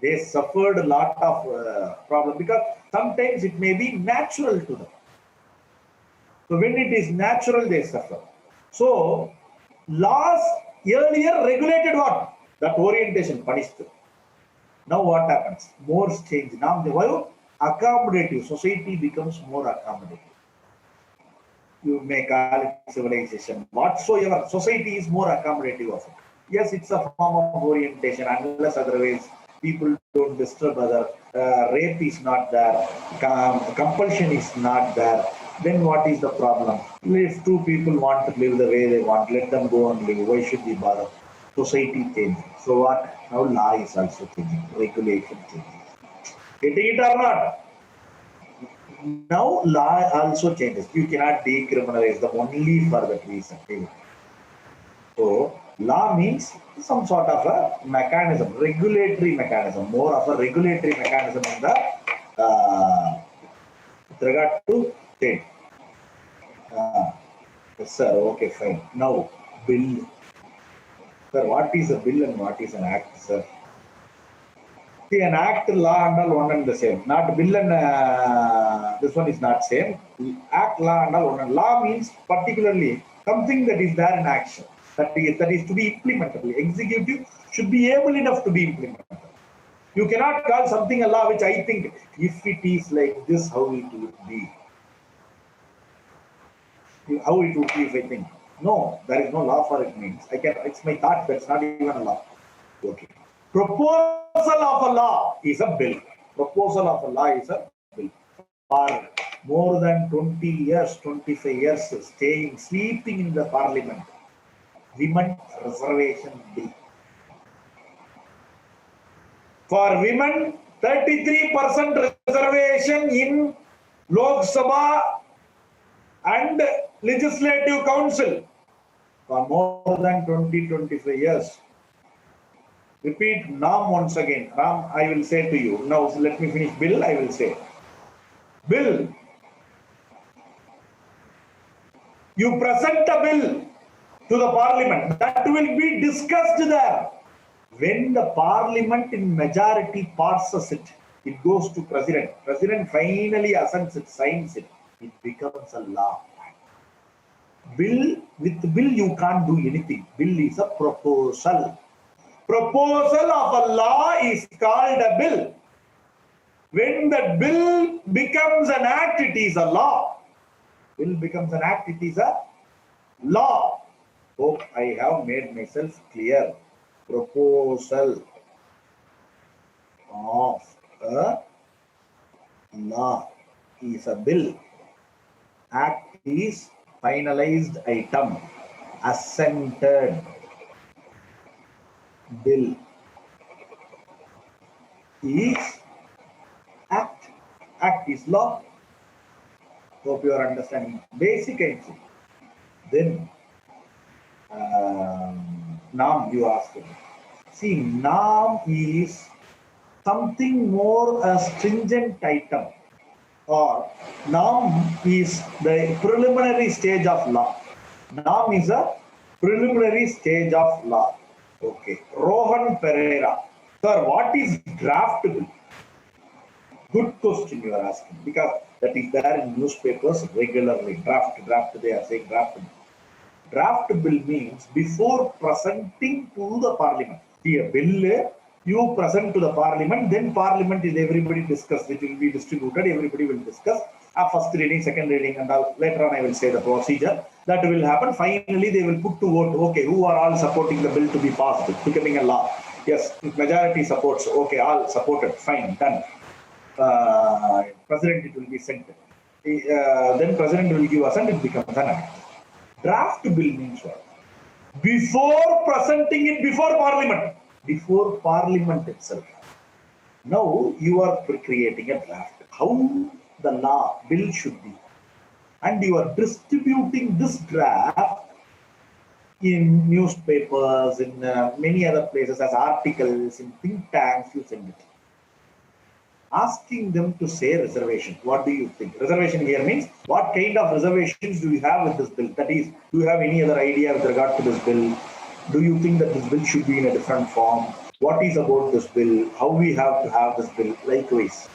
They suffered a lot of problems because sometimes it may be natural to them. So when it is natural, they suffer. So laws earlier regulated what? That orientation, punished. Now what happens? More change. Now the accommodative society becomes more accommodative. You may call it civilization, whatsoever. Society is more accommodative of it. Yes, it's a form of orientation, unless otherwise people don't disturb other. Rape is not there. Compulsion is not there. Then what is the problem? If two people want to live the way they want, let them go and live. Why should we bother? Society changes. So what? Now law is also changing. Regulation changing. Getting it or not? Now law also changes. You cannot decriminalize them only for that reason. So law means some sort of a mechanism, regulatory mechanism, more of a regulatory mechanism in the with regard to state. Yes, sir. Okay, fine. Now bill. Sir, what is a bill and what is an act, sir? See, an act, law and all one and the same. Not bill and this one is not same. Act, law and all one. And law means particularly something that is there in action. That is to be implementable. Executive should be able enough to be implementable. You cannot call something a law which I think, if it is like this, how it would be. How it would be if I think. No, there is no law for it means. It's my thought, that's not even a law. Okay. Proposal of a law is a bill. Proposal of a law is a bill. For more than 20 years, 25 years, sleeping in the parliament. Women reservation bill. For women, 33% reservation in Lok Sabha and Legislative Council for more than 20-25 years. Repeat NAM once again. NAM, I will say to you. Now, let me finish bill, I will say. Bill. You present a bill to the parliament. That will be discussed there. When the parliament in majority passes it, it goes to president. President finally assents it, signs it. It becomes a law. With bill you can't do anything. Bill is a proposal. Proposal of a law is called a bill. When the bill becomes an act, it is a law. Bill becomes an act, it is a law. Hope I have made myself clear. Proposal of a law is a bill. Act is finalized item. Assented. Bill is act. Act is law. Hope you are understanding. Basic entry. Then NAM you asked. See, NAM is something more a stringent item, or NAM is the preliminary stage of law. NAM is a preliminary stage of law. Okay. Rohan Pereira. Sir, what is draft bill? Good question you are asking, because that is there in newspapers regularly. Draft, they are saying draft bill. Draft bill means before presenting to the parliament. See, a bill you present to the parliament, then parliament is everybody discussed. It will be distributed, everybody will discuss. First reading, second reading, and later on I will say the procedure. That will happen. Finally, they will put to vote. Okay, who are all supporting the bill to be passed, becoming a law? Yes, majority supports. Okay, all supported. Fine, done. President, it will be sent. Then president will give assent. It becomes an act. Draft bill means what? Before presenting it before parliament itself. Now you are creating a draft. How the law bill should be. And you are distributing this draft in newspapers, in many other places as articles, in think tanks, you send it. Asking them to say reservation. What do you think? Reservation here means what kind of reservations do you have with this bill? That is, do you have any other idea with regard to this bill? Do you think that this bill should be in a different form? What is about this bill? How we have to have this bill? Likewise,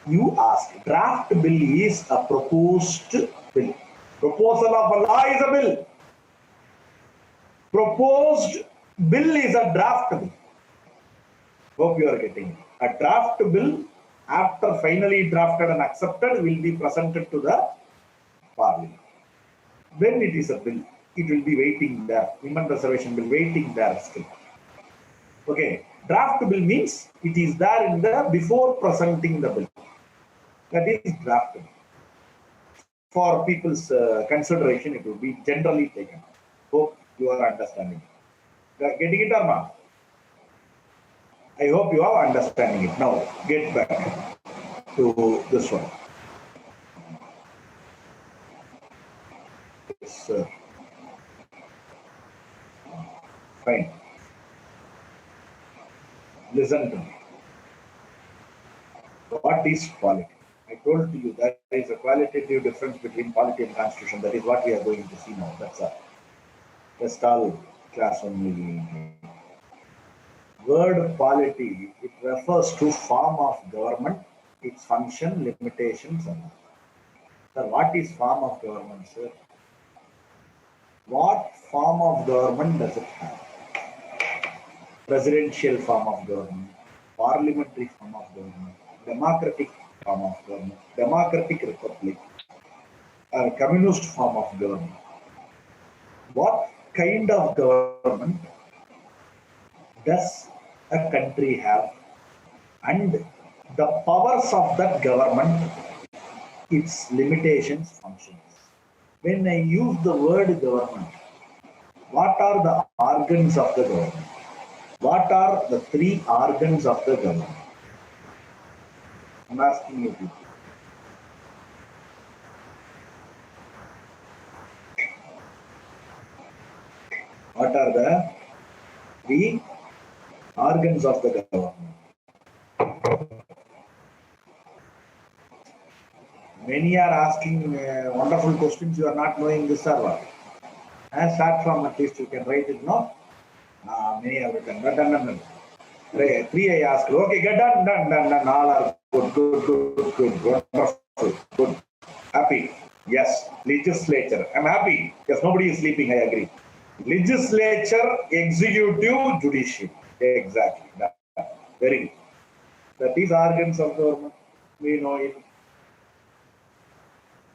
you ask. Draft bill is a proposed bill. Proposal of a law is a bill. Proposed bill is a draft bill. Hope you are getting it. A draft bill, after finally drafted and accepted, will be presented to the Parliament. When it is a bill, it will be waiting there. Women reservation bill waiting there still. Okay, draft bill means it is there in the before presenting the bill. That is draft bill. For people's consideration, it will be generally taken. Hope you are understanding. Getting it or not? I hope you are understanding it. Now, get back to this one. Yes, sir. Fine. Listen to me. What is polity? I told you that there is a qualitative difference between polity and constitution. That is what we are going to see now. That's all. Just all class only. Word polity, it refers to form of government, its function, limitations, and sir, what is form of government, sir? What form of government does it have? Presidential form of government, parliamentary form of government, democratic form of government, democratic republic, or communist form of government. What kind of government does a country have, and the powers of that government, its limitations, functions. When I use the word government, what are the organs of the government? What are the three organs of the government? I'm asking you people. What are the three organs of the government? Many are asking wonderful questions. You are not knowing this or what? And start from at least you can write it, no? Many have written. Done. Three I asked. Okay, get done. All are good. Wonderful. Good. Happy. Yes. Legislature. I'm happy. Yes, nobody is sleeping. I agree. Legislature, executive, judiciary. Exactly. Very good. That is organs of government. We know it.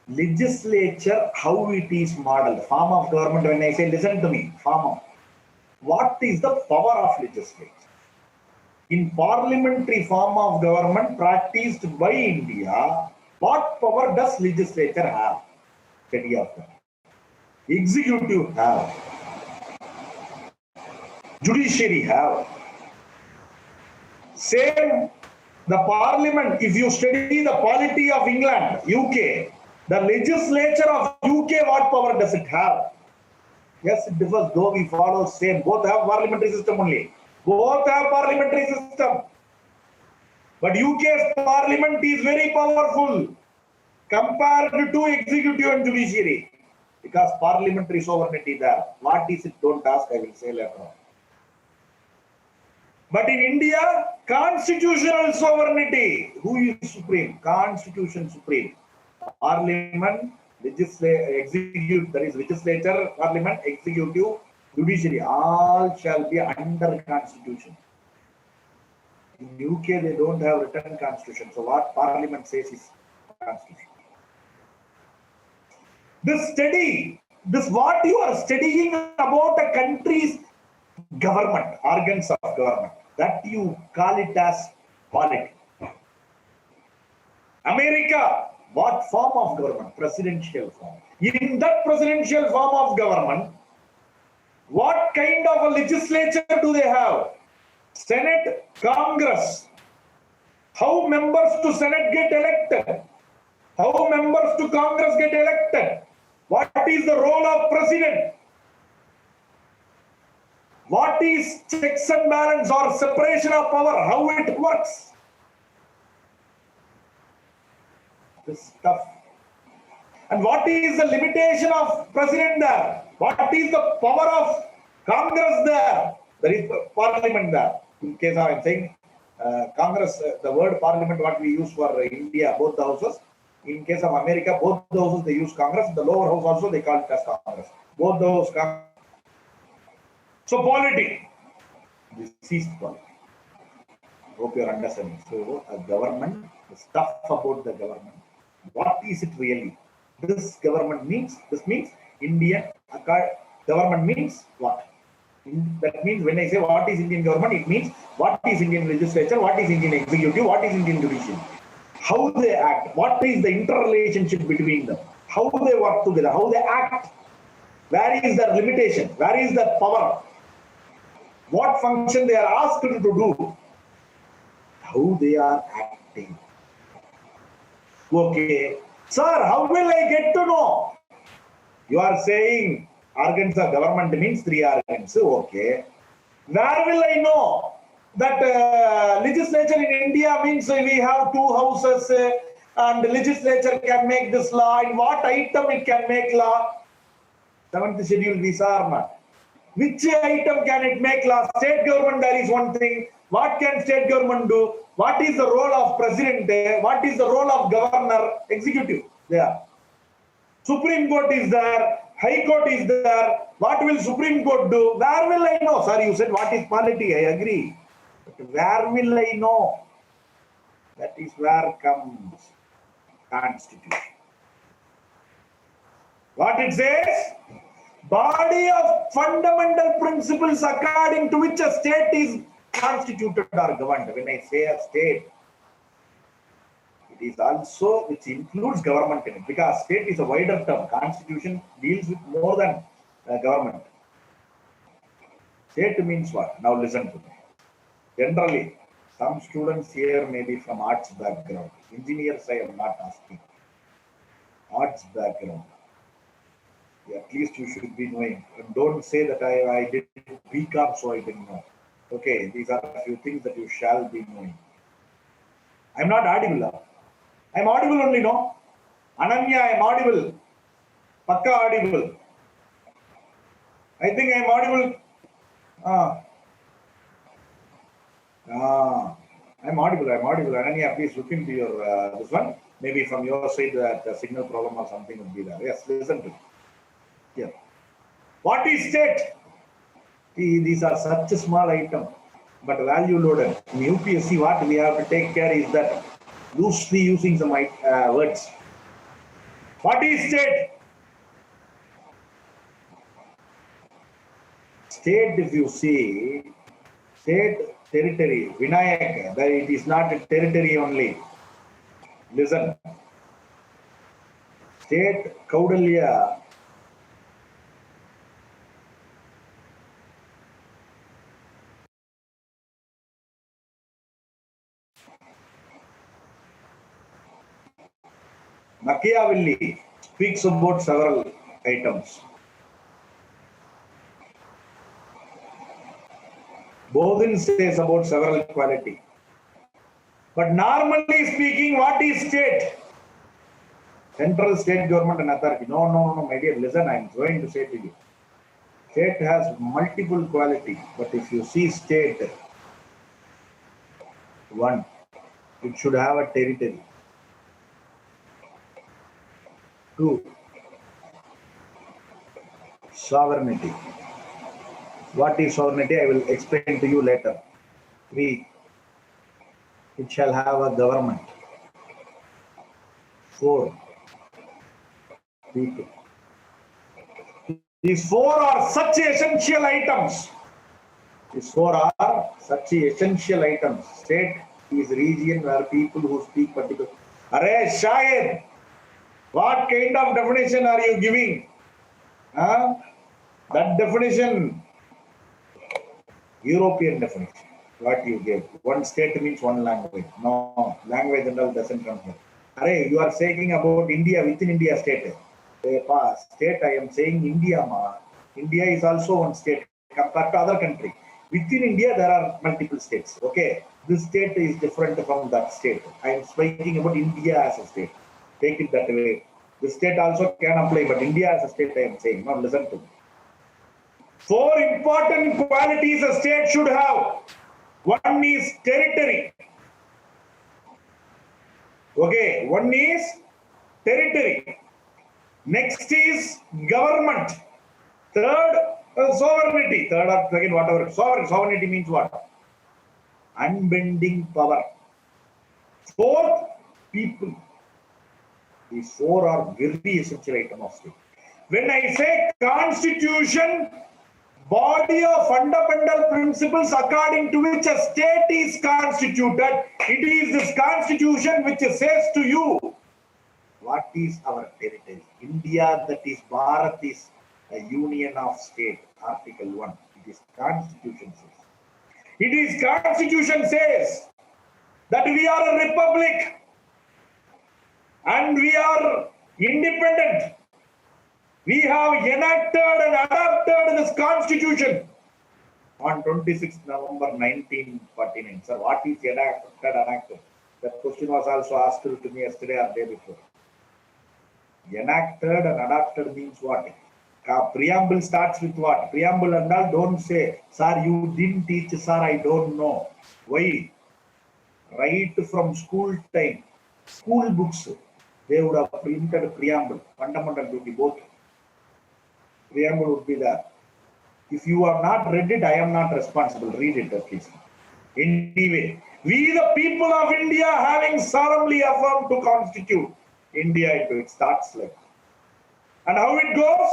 Legislature, how it is modeled. Form of government, when I say, listen to me, form of. What is the power of legislature? In parliamentary form of government practiced by India, what power does legislature have? Study of that. Executive have. Judiciary have. Same, the parliament, if you study the polity of England, UK, the legislature of UK, what power does it have? Yes, it differs, though we follow same. Both have parliamentary system only. Both have parliamentary system. But UK's parliament is very powerful compared to executive and judiciary. Because parliamentary sovereignty there. What is it? Don't ask, I will say later on. But in India, constitutional sovereignty. Who is supreme? Constitution supreme. Parliament, execute, that is legislature, parliament, executive, judiciary, all shall be under constitution. In UK, they don't have written constitution. So what parliament says is constitution. This study, this what you are studying about a country's government, organs of government, that you call it as polity. America, what form of government? Presidential form. In that presidential form of government, what kind of a legislature do they have? Senate, Congress. How members to Senate get elected? How members to Congress get elected? What is the role of President? What is checks and balance or separation of power? How it works? This stuff. And what is the limitation of President there? What is the power of Congress there? There is Parliament there. In case I am saying Congress, the word Parliament, what we use for India, both the houses. In case of America, both the houses they use Congress. The lower house also they call it as Congress. Both those. So polity. This is polity. Hope you are understanding. So a government, the stuff about the government. What is it really? This government means, this means Indian government means what? That means when I say what is Indian government, it means what is Indian legislature, what is Indian executive, what is Indian judiciary, how they act, what is the interrelationship between them, how they work together, how they act, where is their limitation, where is their power, what function they are asked to do, how they are acting. Okay, sir, how will I get to know? You are saying organs of government means 3 organs. Okay. Where will I know that legislature in India means we have 2 houses and the legislature can make this law? In what item it can make law? 7th schedule visa or not? Which item can it make law? State government, there is one thing. What can state government do? What is the role of president? What is the role of governor? Executive. There. Supreme Court is there. High Court is there. What will Supreme Court do? Where will I know? Sir, you said what is polity? I agree. But where will I know? That is where comes Constitution. What it says? Body of fundamental principles according to which a state is constituted or governed. When I say a state, it is also which includes government in it, because state is a wider term. Constitution deals with more than government. State means what? Now listen to me. Generally, some students here may be from arts background. Engineers, I am not asking. Arts background. At least you should be knowing. And don't say that I did BCom, so I didn't know. Okay, these are a few things that you shall be knowing. I'm not audible. I'm audible only, no? Ananya, I'm audible. Pakka audible. I think I'm audible. I'm audible. Ananya, please look into your this one. Maybe from your side that the signal problem or something would be there. Yes, listen to it. Yeah. What is state? These are such a small item, but value loaded. In UPSC, what we have to take care is that loosely using some words. What is state? State, if you see, state territory, Vinayak, that it is not a territory only. Listen. State, Kaudalya. Machiavelli speaks about several items. Bodin says about several quality. But normally speaking, what is state? Central state government and authority. No, my dear, listen, I am going to say to you. State has multiple quality, but if you see state, 1, it should have a territory. 2, sovereignty. What is sovereignty? I will explain to you later. 3, it shall have a government. 4, people. These 4 are such essential items. These 4 are such essential items. State is region where people who speak particular. Arey Shahid, what kind of definition are you giving? That definition, European definition. What you gave. One state means one language. No, language and all doesn't come here. Array, you are saying about India within India state. State, I am saying India, ma. India is also one state compared to other country. Within India, there are multiple states. Okay, this state is different from that state. I am speaking about India as a state. Take it that way. The state also can apply, but India as a state, I am saying. Now listen to me. 4 important qualities a state should have. One is territory. Okay, one is territory. Next is government. Third, sovereignty. Third or second, whatever. Sovereignty means what? Unbending power. Fourth, people. These 4 are very essential items of state. When I say constitution, body of fundamental principles according to which a state is constituted, it is this constitution which says to you what is our territory. India, that is Bharat, is a union of state. Article 1. It is constitution says. It is constitution says that we are a republic and we are independent. We have enacted and adopted this constitution on 26th November 1949. Sir, what is enacted? That question was also asked to me yesterday or day before. Enacted and adopted means what? Preamble starts with what? Preamble and all don't say, sir, you didn't teach, sir, I don't know. Why? Right from school time, school books, they would have printed preamble, fundamental duty, both. Preamble would be there. If you have not read it, I am not responsible. Read it at least. Anyway, we the people of India having solemnly affirmed to constitute India into it starts like. And how it goes?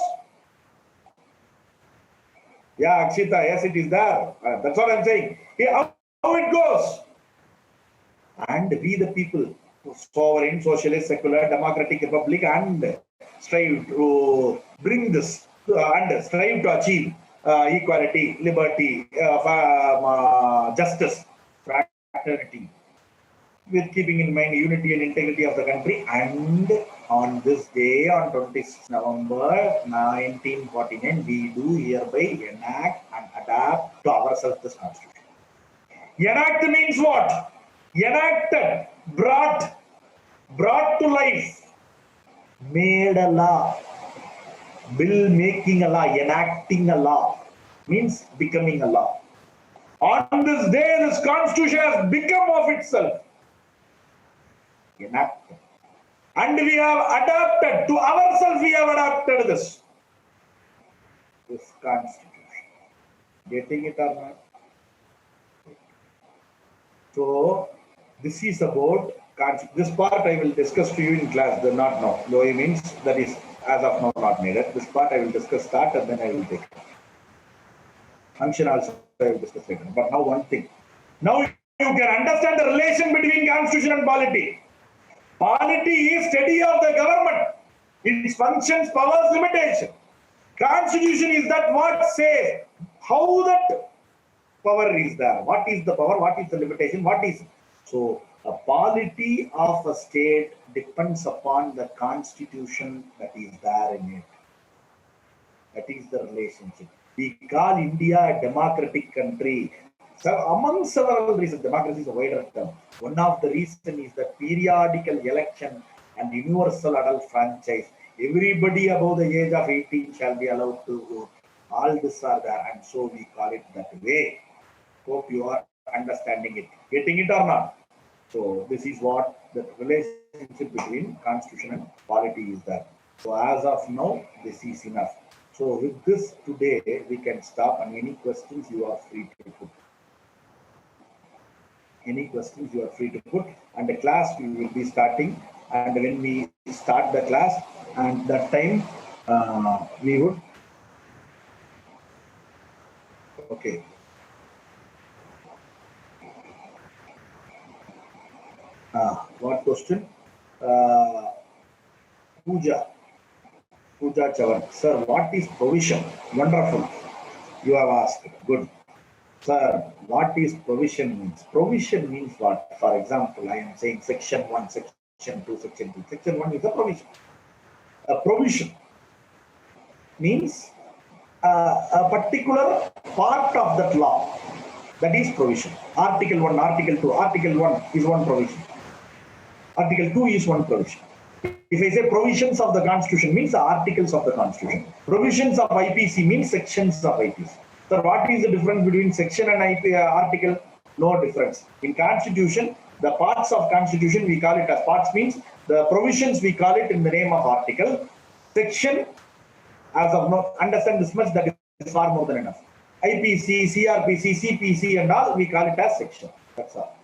Yeah, Akshita, yes, it is there. That's what I'm saying. How it goes? And we the people, sovereign, socialist, secular, democratic republic, and strive to bring this and strive to achieve equality, liberty, justice, fraternity, with keeping in mind unity and integrity of the country. And on this day, on 26 November 1949, we do hereby enact and adapt to ourselves this constitution. Enact means what? Enacted, brought to life, made a law. Bill making a law, enacting a law means becoming a law. On this day, this constitution has become of itself. Enacted. And we have adapted, to ourselves we have adapted this constitution. Getting it or not? So, this is about, this part I will discuss to you in class, the not now. Low means that is as of now not needed. This part I will discuss start and then I will take it. Function also I will discuss later. But now one thing. Now you can understand the relation between constitution and polity. Polity is study of the government, its functions, powers, limitation. Constitution is that what says how that power is there. What is the power? What is the limitation? What is so? The polity of a state depends upon the constitution that is there in it. That is the relationship. We call India a democratic country. So among several reasons, democracy is a wider term. One of the reasons is the periodical election and universal adult franchise. Everybody above the age of 18 shall be allowed to vote. All this are there, and so we call it that way. Hope you are understanding it. Getting it or not? So this is what the relationship between constitution and polity is there. So as of now, this is enough. So with this today, we can stop, and any questions you are free to put. Any questions you are free to put, and the class we will be starting. And when we start the class, and that time we would. Okay. What question? Pooja Chavan. Sir, what is provision? Wonderful. You have asked. Good. Sir, what is provision means? Provision means what? For example, I am saying section 1, section 2, section 3. Section 1 is a provision. A provision means a particular part of that law. That is provision. Article 1, Article 2. Article 1 is one provision. Article 2 is one provision. If I say provisions of the Constitution means the articles of the Constitution. Provisions of IPC means sections of IPC. So what is the difference between section and article? No difference. In Constitution, the parts of Constitution we call it as parts means the provisions we call it in the name of article. Section, as of now, understand this much, that is far more than enough. IPC, CRPC, CPC and all, we call it as section. That's all.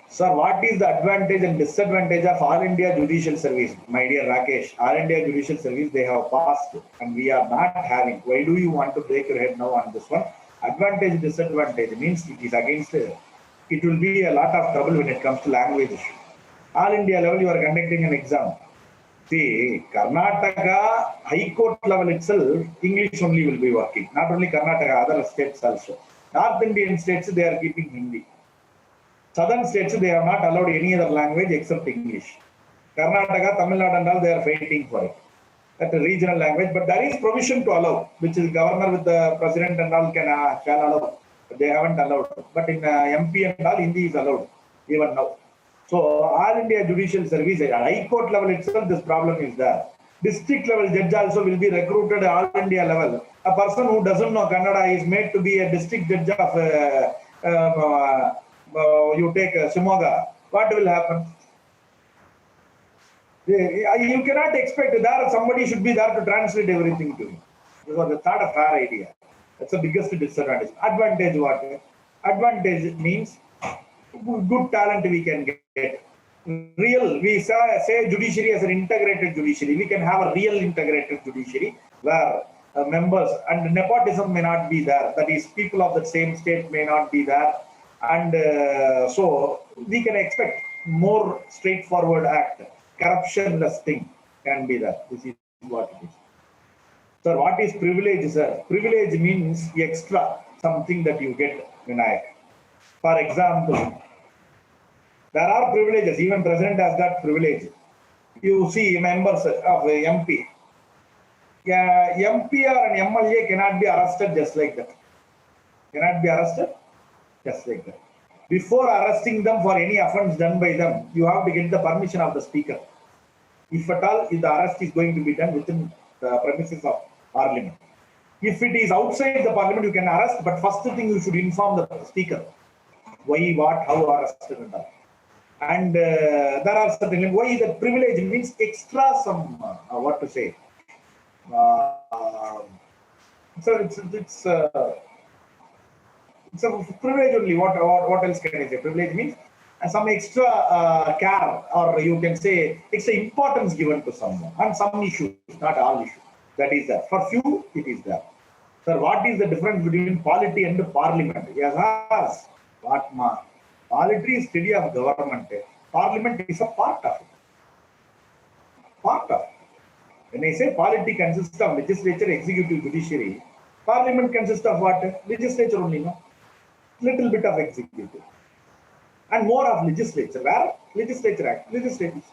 Sir, what is the advantage and disadvantage of All India Judicial Service? My dear Rakesh, All India Judicial Service, they have passed and we are not having. Why do you want to break your head now on this one? Advantage, disadvantage means it is against, it will be a lot of trouble when it comes to language issue. All India level, you are conducting an exam. See, Karnataka, High Court level itself, English only will be working. Not only Karnataka, other states also. North Indian states, they are keeping Hindi. Southern states, they have not allowed any other language except English. Karnataka, Tamil Nadu and all, they are fighting for it. That's a regional language, but there is provision to allow, which is governor with the president and all shall allow. They haven't allowed. But in MP and all, Hindi is allowed, even now. So, All India Judicial Service, at High Court level itself, this problem is there. District level judge also will be recruited at All India level. A person who doesn't know Kannada is made to be a district judge of you take Shimoga, what will happen? You cannot expect that somebody should be there to translate everything to you. Because that's not a fair idea. That's the biggest disadvantage. Advantage what? Advantage means good talent we can get. Real, we say judiciary as an integrated judiciary. We can have a real integrated judiciary where members and nepotism may not be there. That is, people of the same state may not be there. And so we can expect more straightforward act, corruptionless thing can be there. This is what it is. Sir, what is privilege, sir? Privilege means extra, something that you get, Vinayak. For example, there are privileges, even president has got privilege. You see members of MP. MP or an MLA cannot be arrested just like that. Cannot be arrested just like that. Before arresting them for any offense done by them, you have to get the permission of the speaker. If at all, if the arrest is going to be done within the premises of parliament. If it is outside the parliament, you can arrest, but first thing you should inform the speaker. Why, what, how arrested and all. And there are certain, why that privilege means extra some, what to say. So it's a privilege only. What else can I say? Privilege means some extra care, or you can say extra importance given to someone on some issues, not all issues. That is there. For few, it is there. Sir, what is the difference between polity and parliament? Yes, what ma? Polity is study of government. Parliament is a part of it. Part of it. When I say polity consists of legislature, executive, judiciary, parliament consists of what? Legislature only, no? Little bit of executive. And more of legislature. Where? Legislature act. Legislative.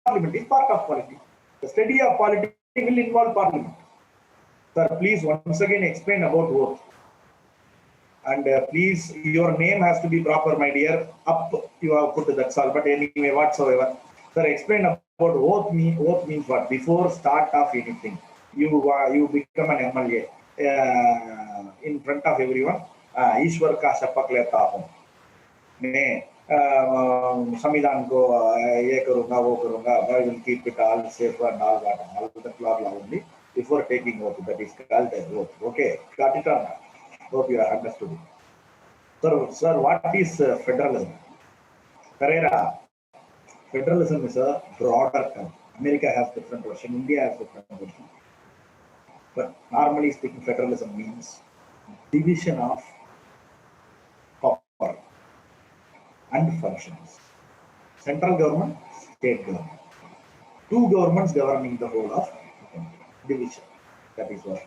Parliament is part of polity. The study of polity will involve parliament. Sir, please once again explain about oath. And please, your name has to be proper, my dear. Up, you have put that's all. But anyway, whatsoever. Sir, explain about oath. Oath means what? Before start of anything, you become an MLA in front of everyone. ईश्वर का शपथ लेता हूँ मैं संविधान को ये करूँगा वो करूँगा I will keep it all safe and all that all the blah blah only before taking oath. That is called oath. Okay, got it or not? Hope you have understood it. Sir, what is federalism? Pereira, federalism is a broader term. America has different version, India has different version. But normally speaking, federalism means division of power and functions. Central government, state government. Two governments governing the whole of the country. Division. That is what.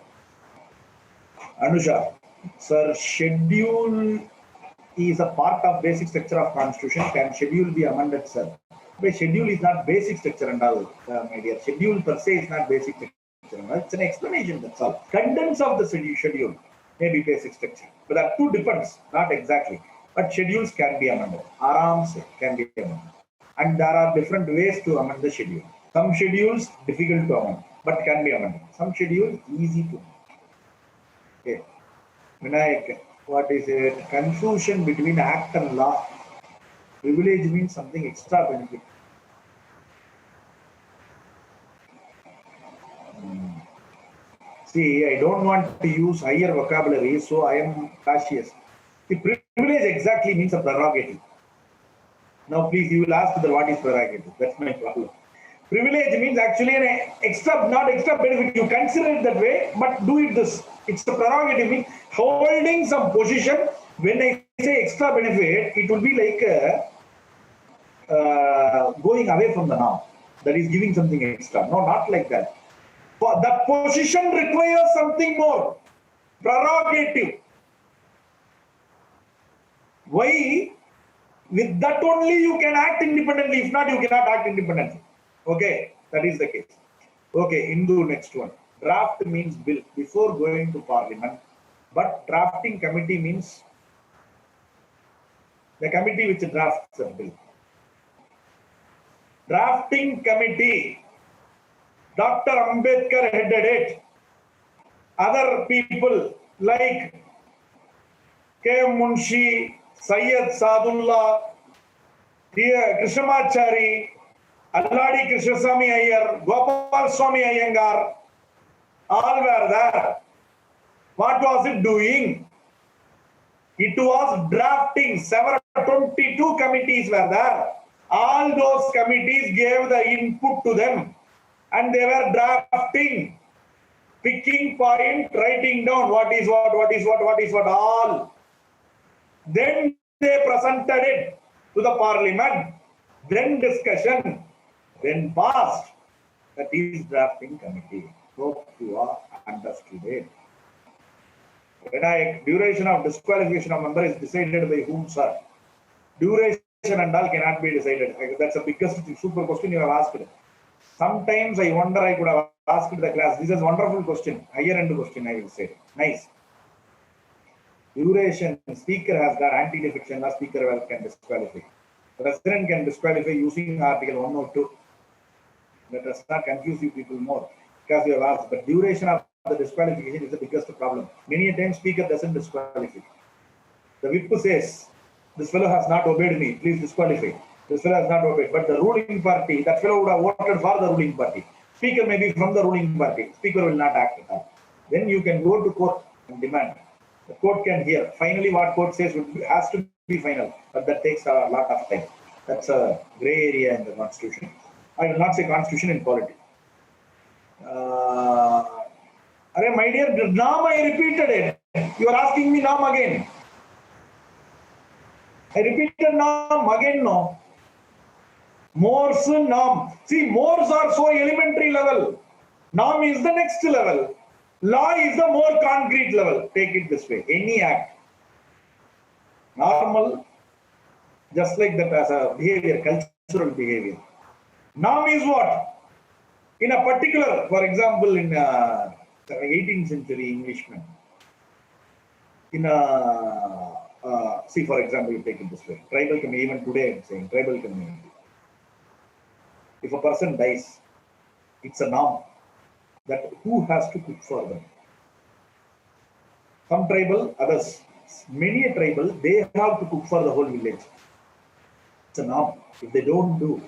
Anusha, sir, schedule is a part of basic structure of constitution. Can schedule be amended, sir? But schedule is not basic structure and all, my dear. Schedule per se is not basic structure. It's an explanation, that's all. Contents of the schedule may be basic structure. But that too depends, not exactly. But schedules can be amended. Arams can be amended. And there are different ways to amend the schedule. Some schedules difficult to amend, but can be amended. Some schedules easy to amend. Okay. Vinayak, what is it? Confusion between act and law. Privilege means something extra benefit. See, I don't want to use higher vocabulary, so I am cautious. The privilege exactly means a prerogative. Now, please, you will ask what is prerogative. That's my problem. Privilege means actually an extra, not extra benefit. You consider it that way, but do it this. It's a prerogative, means holding some position. When I say extra benefit, it will be like going away from the norm. That is giving something extra. No, not like that. The position requires something more. Prerogative. Why? With that only you can act independently. If not, you cannot act independently. Okay, that is the case. Okay, Hindu, next one. Draft means bill before going to parliament, but drafting committee means the committee which drafts a bill. Drafting committee, Dr. Ambedkar headed it. Other people like K. Munshi, Sayyid Sadullah, Krishnamachari, Alladi Krishnaswamy Iyer, Gopal Swami Iyengar, all were there. What was it doing? It was drafting. 22 committees were there. All those committees gave the input to them and they were drafting, picking point, writing down what is what, all. Then they presented it to the parliament, then discussion, then passed. That is drafting committee. Hope you are understood it. Duration of disqualification of member is decided by whom, sir? Duration and all cannot be decided. That's the biggest super question you have asked. Sometimes I wonder I could have asked the class. This is a wonderful question. Higher end question, I will say. Nice. Duration. Speaker has got anti-defection. The speaker can disqualify. President can disqualify using Article 102. Let us not confuse you people more because you have asked. But duration of the disqualification is the biggest problem. Many a times speaker doesn't disqualify. The whip says, this fellow has not obeyed me, please disqualify. This fellow has not obeyed. But the ruling party, that fellow would have voted for the ruling party. Speaker may be from the ruling party. Speaker will not act at all. Then you can go to court and demand. The court can hear. Finally, what court says has to be final. But that takes a lot of time. That's a gray area in the constitution. I will not say constitution, in polity. My dear, Nam, I repeated it. You are asking me Nam again. I repeated Nam again, no. Mores, Nam. See, mores are so elementary level. Nam is the next level. Law is the more concrete level. Take it this way. Any act. Normal, just like that as a behavior, cultural behavior. Nam is what? In a particular, for example, in 18th century Englishman, in a, see, for example, you take it this way, tribal community, even today I'm saying, tribal community. If a person dies, it's a norm that who has to cook for them. Some tribal, others, many a tribal, they have to cook for the whole village. It's a norm. If they don't do,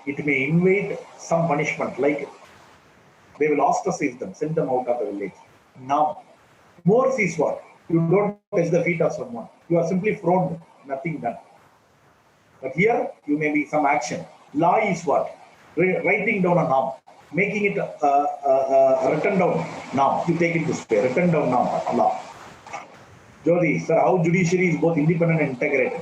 it may invite some punishment, like they will ostracize them, send them out of the village. Now, more is what? You don't touch the feet of someone. You are simply thrown, nothing done. But here, you may be some action. Law is what? Writing down a norm, making it written down now. You take it this way, written down now, law. Jyoti, sir, how judiciary is both independent and integrated?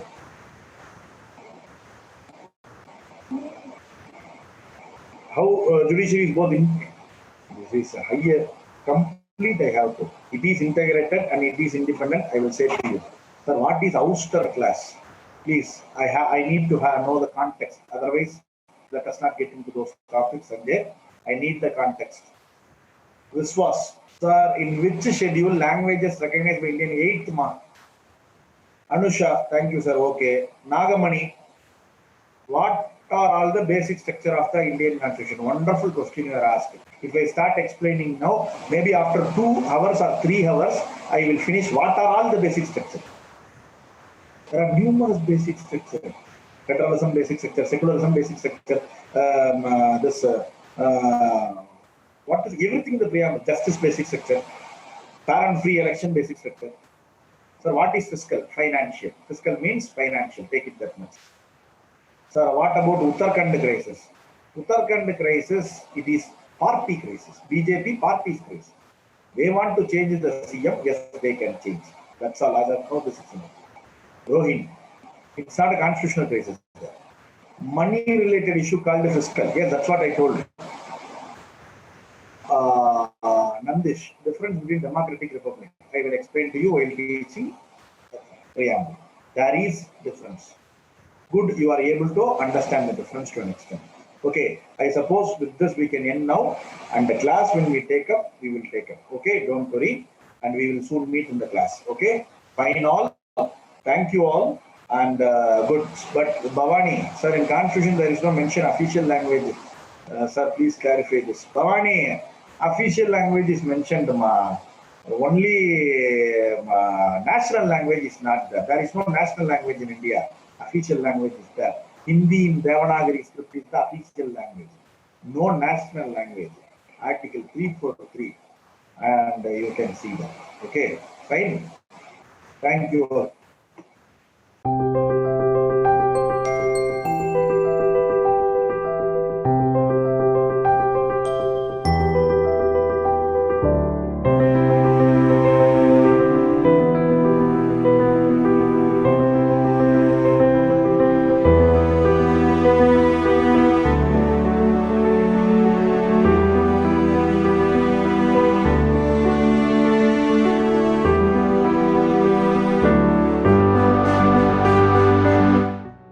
How judiciary is both this is higher complete I have to. It is integrated and it is independent. I will say to you, sir, what is ouster class? Please, I need to know the context. Otherwise, let us not get into those topics. And there, I need the context. This was, sir, in which schedule languages recognized by Indian 8th mark? Anusha, thank you, sir. Okay. Nagamani, what are all the basic structure of the Indian Constitution? Wonderful question you are asking. If I start explaining now, maybe after 2 hours or 3 hours, I will finish. What are all the basic structure? There are numerous basic structure. Federalism basic structure, secularism basic structure, what is everything the preamble, justice basic structure, fair and free election basic structure. So what is fiscal? Financial. Fiscal means financial. Take it that much. Sir, what about Uttarakhand crisis? Uttarakhand crisis, it is party crisis. BJP party's crisis. They want to change the CM. Yes, they can change. That's all. As of now, this is Rohini. It's not a constitutional crisis. Money-related issue called fiscal. Yes, that's what I told you. Nandish, difference between democratic republic. I will explain to you while teaching preamble. There is difference. Good, you are able to understand the difference to an extent. Okay, I suppose with this we can end now, and the class when we take up, we will take up. Okay, don't worry, and we will soon meet in the class. Okay, fine all. Thank you all, and good. But Bhavani, sir, in Constitution there is no mention official language. Sir, please clarify this. Bhavani, official language is mentioned, ma. Only national language is not there. There is no national language in India. Official language is there. Hindi in Devanagari script is the official language. No national language. Article 343. And you can see that. Okay, fine. Thank you.